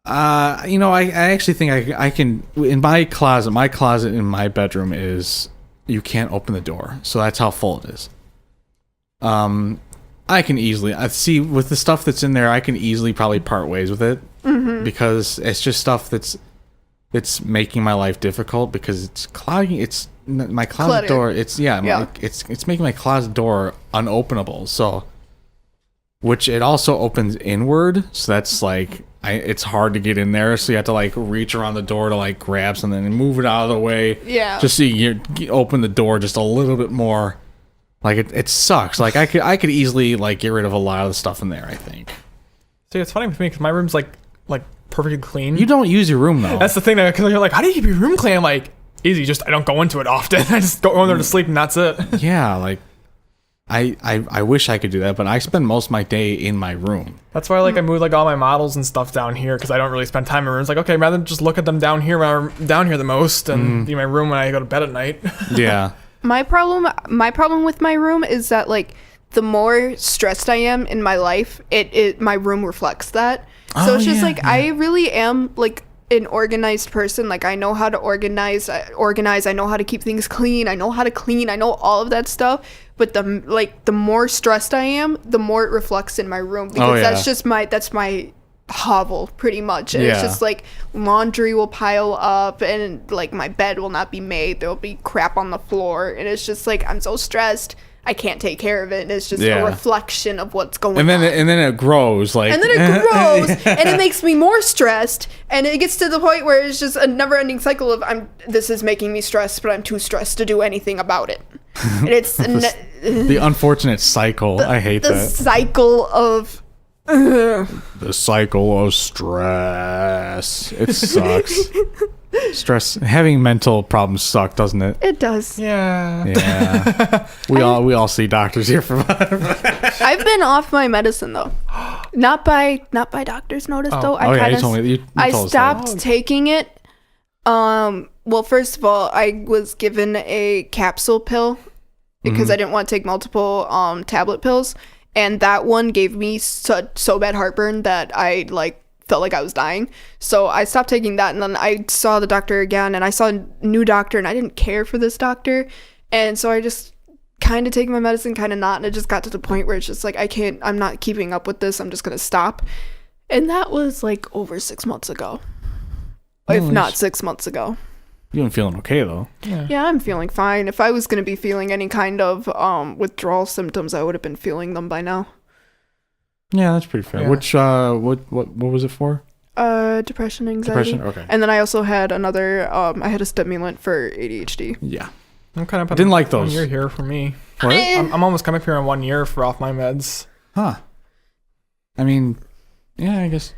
I actually think I can in my closet in my bedroom is you can't open the door, so that's how full it is. I can easily see with the stuff that's in there, I can easily probably part ways with it because it's just stuff that's making my life difficult because it's clogging. It's my closet door. It's it's making my closet door unopenable. So, which it also opens inward, so that's like it's hard to get in there. So you have to like reach around the door to like grab something and move it out of the way. Yeah. Just so you open the door just a little bit more. Like it sucks. Like I could easily like get rid of a lot of the stuff in there. I think. See, it's funny with me because my room's like perfectly clean. You don't use your room though. That's the thing. Because you're like, how do you keep your room clean? I'm like, easy. Just I don't go into it often. I just go in there to sleep and that's it. Yeah, like I wish I could do that, but I spend most of my day in my room. That's why I moved like all my models and stuff down here because I don't really spend time in rooms. Like, okay, rather than just look at them down here when I'm down here the most and be in my room when I go to bed at night. Yeah. My problem with my room is that like the more stressed I am in my life, my room reflects that. So it's just I really am like an organized person. Like I know how to organize. I know how to keep things clean. I know how to clean. I know all of that stuff. But the more stressed I am, the more it reflects in my room because that's my hovel pretty much. And it's just like laundry will pile up and like my bed will not be made. There'll be crap on the floor and it's just like I'm so stressed. I can't take care of it. And it's just a reflection of what's going on. And then it grows like. And then it grows, and it makes me more stressed. And it gets to the point where it's just a never-ending cycle of this is making me stressed, but I'm too stressed to do anything about it. And it's the unfortunate cycle. I hate the that. cycle of. The cycle of stress. It sucks. Stress, having mental problems suck, doesn't it? It does. Yeah. We all see doctors here for I've been off my medicine though. Not by doctor's notice though. You told I us that. stopped taking it Well, first of all, I was given a capsule pill because I didn't want to take multiple tablet pills, and that one gave me so bad heartburn that I like felt like I was dying. So I stopped taking that, and then I saw the doctor again, and I saw a new doctor, and I didn't care for this doctor, and so I just kind of take my medicine, kind of not, and it just got to the point where it's just like I'm not keeping up with this. I'm just gonna stop, and that was like over 6 months ago, if not 6 months ago. You been feeling okay though. Yeah, I'm feeling fine. If I was going to be feeling any kind of withdrawal symptoms, I would have been feeling them by now. Yeah, that's pretty fair. Yeah. Which what was it for? Depression, anxiety. Depression. Okay. And then I also had another I had a stimulant for ADHD. Yeah. I'm kind of Didn't like those. 1 year here for me. What? I'm almost coming up here in 1 year for off my meds. Huh. I mean, yeah, I guess.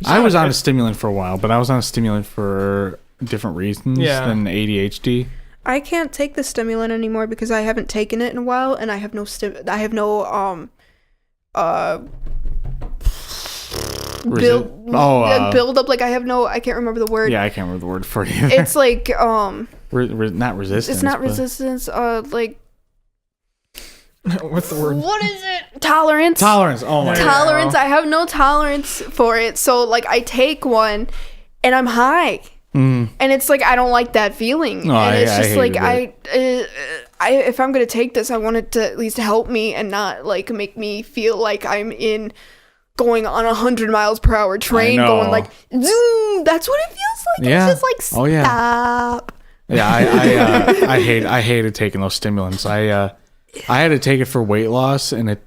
I was on a stimulant for a while, but I was on a stimulant for different reasons than ADHD. I can't take the stimulant anymore because I haven't taken it in a while, and I have no build up. Like I can't remember the word. Yeah, I can't remember the word for it either. It's like not resistance. it's not but resistance. Like What's the word? what is it? Tolerance. tolerance. Oh my god. Tolerance. I have no tolerance for it. So like I take one, and I'm high. And it's like I don't like that feeling, No, and it's I just like hated I if I'm gonna take this, I want it to at least help me and not like make me feel like I'm going on 100 miles per hour train, I know. going like zoom. That's what it feels like. Yeah. It's just like stop. Oh, yeah. Yeah, I hated taking those stimulants. I had to take it for weight loss, and it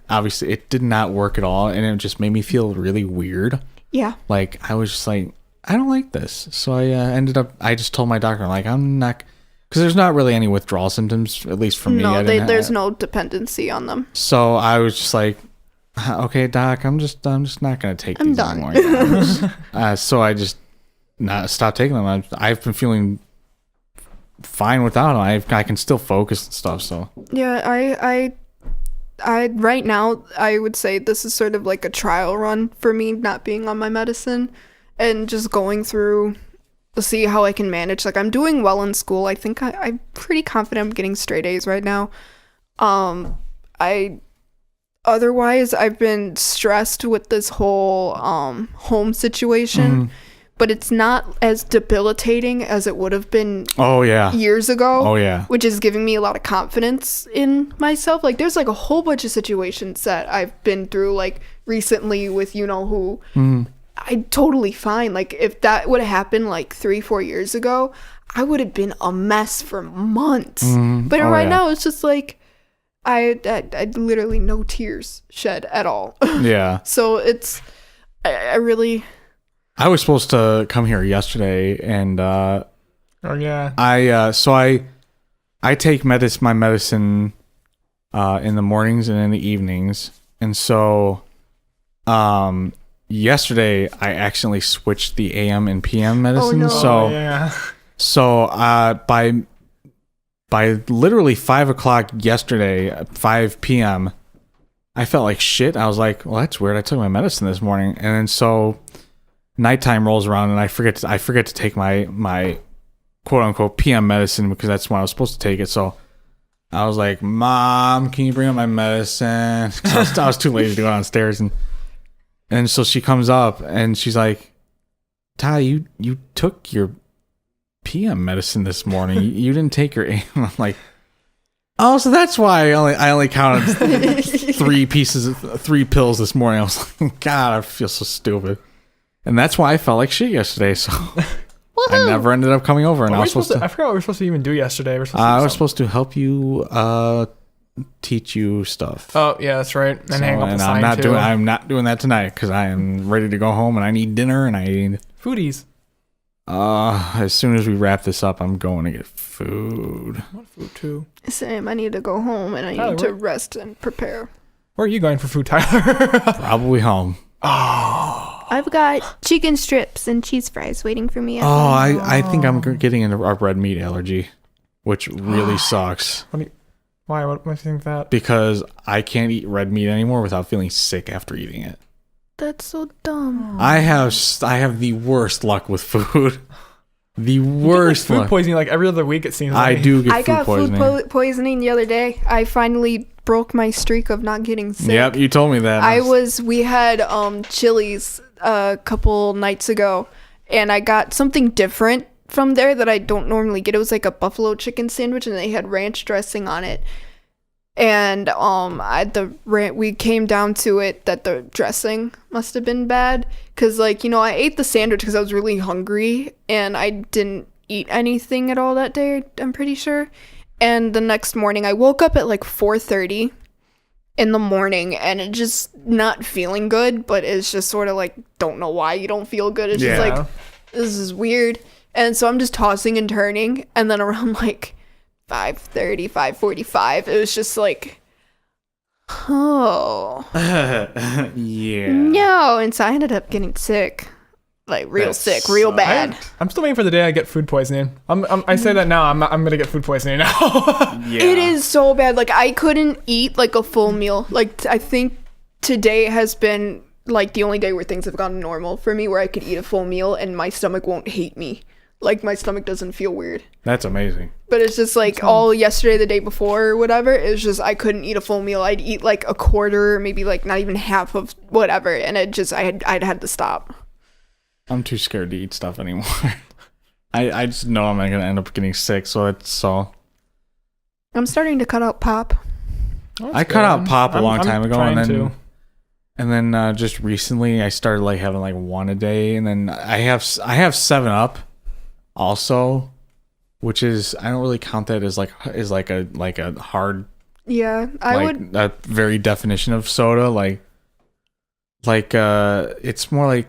did not work at all, and it just made me feel really weird. Yeah. Like I was just like, I don't like this. So I just told my doctor, like, I'm not, because there's not really any withdrawal symptoms, at least for me. No, there's no dependency on them. So I was just like, okay, doc, I'm just not gonna take these done. anymore. So I just stopped taking them. I've been feeling fine without them. I can still focus and stuff. So Yeah, I right now I would say this is sort of like a trial run for me not being on my medicine and just going through to see how I can manage. Like I'm doing well in school. I think I'm pretty confident I'm getting straight A's right now. Otherwise I've been stressed with this whole home situation. But it's not as debilitating as it would have been years ago. Oh, yeah. Which is giving me a lot of confidence in myself. Like, there's, like, a whole bunch of situations that I've been through, like, recently with you-know-who. I'm totally fine. Like, if that would have happened, like, 3-4 years ago, I would have been a mess for months. But right now, it's just, like, I literally no tears shed at all. Yeah. So it's... I really... I was supposed to come here yesterday, and Oh yeah. I take my medicine in the mornings and in the evenings, and so yesterday I accidentally switched the AM and PM medicine. no. So Yeah. so by literally 5 o'clock yesterday, 5 p.m., I felt like shit. I was like, well, that's weird. I took my medicine this morning, and then so nighttime rolls around, and I forget to take my quote unquote PM medicine because that's when I was supposed to take it. So I was like, Mom, can you bring up my medicine? I was too lazy to go downstairs, and so she comes up and she's like, Ty, you took your PM medicine this morning. You didn't take your AM. I'm like, oh, so that's why I only counted 3 pills this morning. I was like, God, I feel so stupid. And that's why I felt like shit yesterday. So I never ended up coming over. And I was supposed to. I forgot what we were supposed to even do yesterday. I was supposed to help you, teach you stuff. Oh yeah, that's right. And hang up the sign I'm not doing that tonight because I am ready to go home and I need dinner and I need foodies. As soon as we wrap this up, I'm going to get food. I want food too. Same. I need to go home and I need to rest and prepare. Where are you going for food, Tyler? Probably home. Oh. I've got chicken strips and cheese fries waiting for me. I think I'm getting a red meat allergy, which really sucks. Why? What makes you think that? Because I can't eat red meat anymore without feeling sick after eating it. That's so dumb. I have the worst luck with food. The worst food one. poisoning like every other week, it seems I like. do get I food got poisoning. food poisoning the other day. I finally broke my streak of not getting sick. Yep, you told me that. We had Chili's a couple nights ago, and I got something different from there that I don't normally get. It was like a buffalo chicken sandwich, and they had ranch dressing on it. And we came down to it that the dressing must have been bad, because I ate the sandwich because I was really hungry, and I didn't eat anything at all that day, I'm pretty sure. And the next morning I woke up at like 4:30 in the morning, and it just not feeling good, but it's just sort of like, don't know why you don't feel good. It's just like, this is weird. And so I'm just tossing and turning, and then around like 5:30, 5:45, it was just like, oh. Yeah. No. And so I ended up getting sick. Like real sick, real bad. I'm still waiting for the day I get food poisoning. I say that now. I'm gonna get food poisoning now. Yeah. It is so bad. Like, I couldn't eat like a full meal. Like, I think today has been like the only day where things have gone normal for me, where I could eat a full meal and my stomach won't hate me. Like, my stomach doesn't feel weird. That's amazing. But it's just like all yesterday, the day before, or whatever, it's just I couldn't eat a full meal. I'd eat like a quarter, maybe like not even half of whatever, and it just I'd had to stop. I'm too scared to eat stuff anymore. I just know I'm not gonna end up getting sick, so it's so. I'm starting to cut out pop. I cut out pop a long time ago, trying and then just recently I started like having like one a day, and then I have 7-Up, also, which is, I don't really count that as like a hard, Yeah, I would. a very definition of soda, like it's more like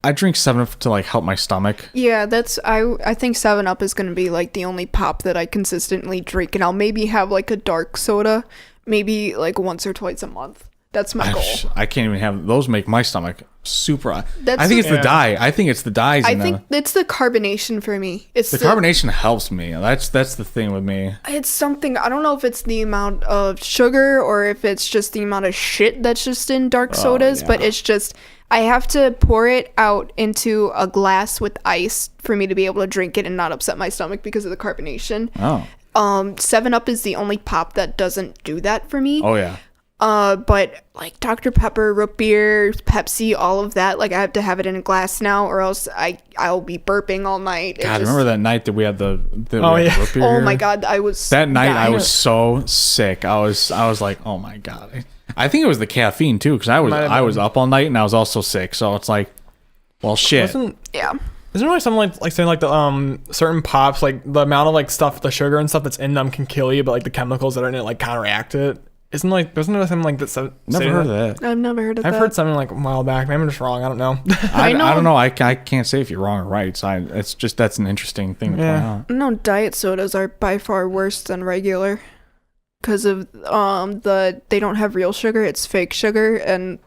I drink 7-Up to like help my stomach. Yeah, I think 7-Up is gonna be like the only pop that I consistently drink, and I'll maybe have like a dark soda, maybe like once or twice a month. That's my goal. I can't even have those. Make my stomach super. I That's think it's the dye. I think it's the dyes. I think it's the carbonation for me. It's the carbonation helps me. That's the thing with me. It's something, I don't know if it's the amount of sugar or if it's just the amount of shit that's just in dark sodas, but it's just, I have to pour it out into a glass with ice for me to be able to drink it and not upset my stomach because of the carbonation. Oh. 7-Up is the only pop that doesn't do that for me. Oh yeah. But like Dr. Pepper, root beer, Pepsi, all of that, like I have to have it in a glass now, or else I'll be burping all night. God, remember that night that we had the root beer Oh my here? God, I was That night dying. I was so sick. I was like, oh my God. I think it was the caffeine too, because I was up all night and I was also sick. So it's like, well, shit. Yeah. Isn't there something like saying like the certain pops, like the amount of like stuff, the sugar and stuff that's in them can kill you, but like the chemicals that are in it like counteract it? Isn't there something like that? Never heard of that. I've never heard of that. I've heard something like a while back. Maybe I'm just wrong. I don't know. I don't know. I can't say if you're wrong or right. So it's just, that's an interesting thing to point out. No, diet sodas are by far worse than regular because of they don't have real sugar. It's fake sugar, and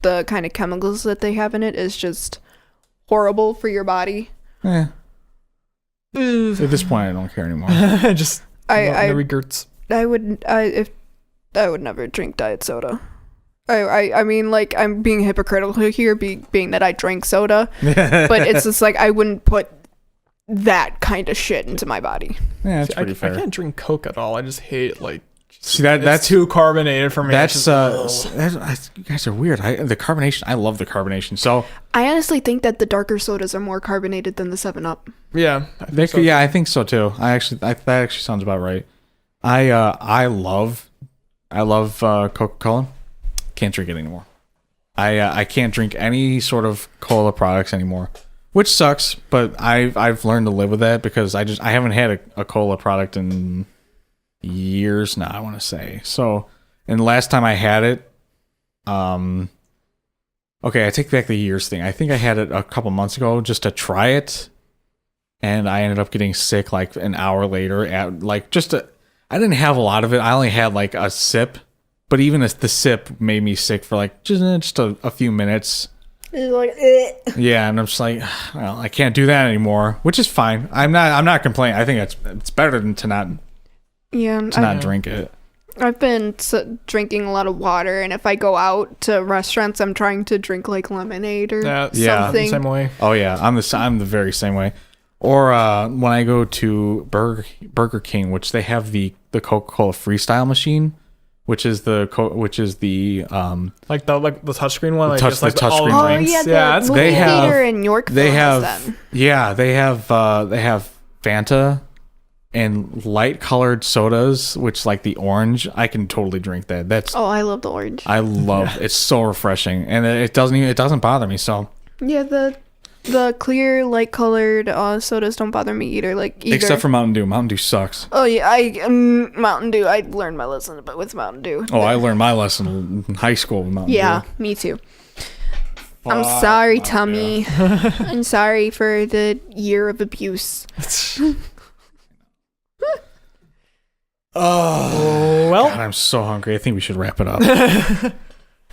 the kind of chemicals that they have in it is just horrible for your body. Yeah. At this point, I don't care anymore. Just no regrets. I would never drink diet soda. I mean, like, I'm being hypocritical here, being that I drank soda, but it's just like I wouldn't put that kind of shit into my body. Yeah, that's pretty fair. I can't drink Coke at all. I just hate like. See that's too carbonated for me. That's you guys are weird. The carbonation. I love the carbonation. So I honestly think that the darker sodas are more carbonated than the 7-Up. Yeah, I think so too. That actually sounds about right. I love Coca-Cola. Can't drink it anymore. I can't drink any sort of cola products anymore, which sucks. But I've learned to live with that because I haven't had a cola product in years now, I want to say. So, and the last time I had it, okay, I take back the years thing. I think I had it a couple months ago just to try it, and I ended up getting sick like an hour later. I didn't have a lot of it. I only had like a sip, but even the sip made me sick for like just a few minutes. It's like, yeah, and I'm just like, well, I can't do that anymore, which is fine. I'm not complaining. I think it's better than to not drink it. I've been drinking a lot of water, and if I go out to restaurants, I'm trying to drink like lemonade or Yeah. something. Same way. Oh yeah, I'm the very same way. Or when I go to Burger King, which they have the Coca-Cola Freestyle machine, which is the Like the touchscreen one, like touch- just like the all touchscreen Oh drinks. yeah, the that's movie They have- theater in Yorkville they has have them. they have Fanta and light colored sodas, which like the orange. I can totally drink that. That's Oh, I love the orange. I love. It's so refreshing, and it doesn't bother me. So Yeah, the clear light colored sodas don't bother me either. Like either. except for Mountain Dew. Mountain Dew sucks. Oh yeah, Mountain Dew. I learned my lesson, but with Mountain Dew. Oh, I learned my lesson in high school with Mountain Yeah, Dew. me too. I'm sorry, Tummy. I'm sorry for the year of abuse. Oh, well, God, I'm so hungry. I think we should wrap it up.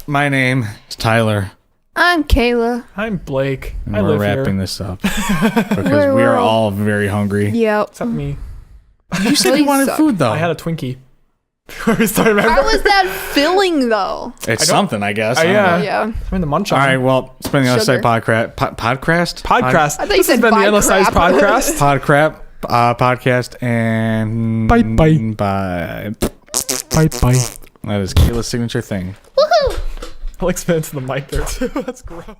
My name is Tyler, I'm Kayla. I'm Blake. and I we're live wrapping here. this up because we are all very hungry. Yep. Except me. You said you wanted suck. food though. I had a Twinkie. We started, remember? How was that filling though? It's something, I guess. Oh, I don't yeah. know. Yeah. I'm in the munch All on. right. Well, it's been the other side Sugar. podcast. Podcast. I thought you This has said been the bye Endless Size crap. Podcast. Podcast and Bye. bye. Bye bye. That is Kayla's signature thing. Woohoo! I'll expand to the mic there too. That's gross.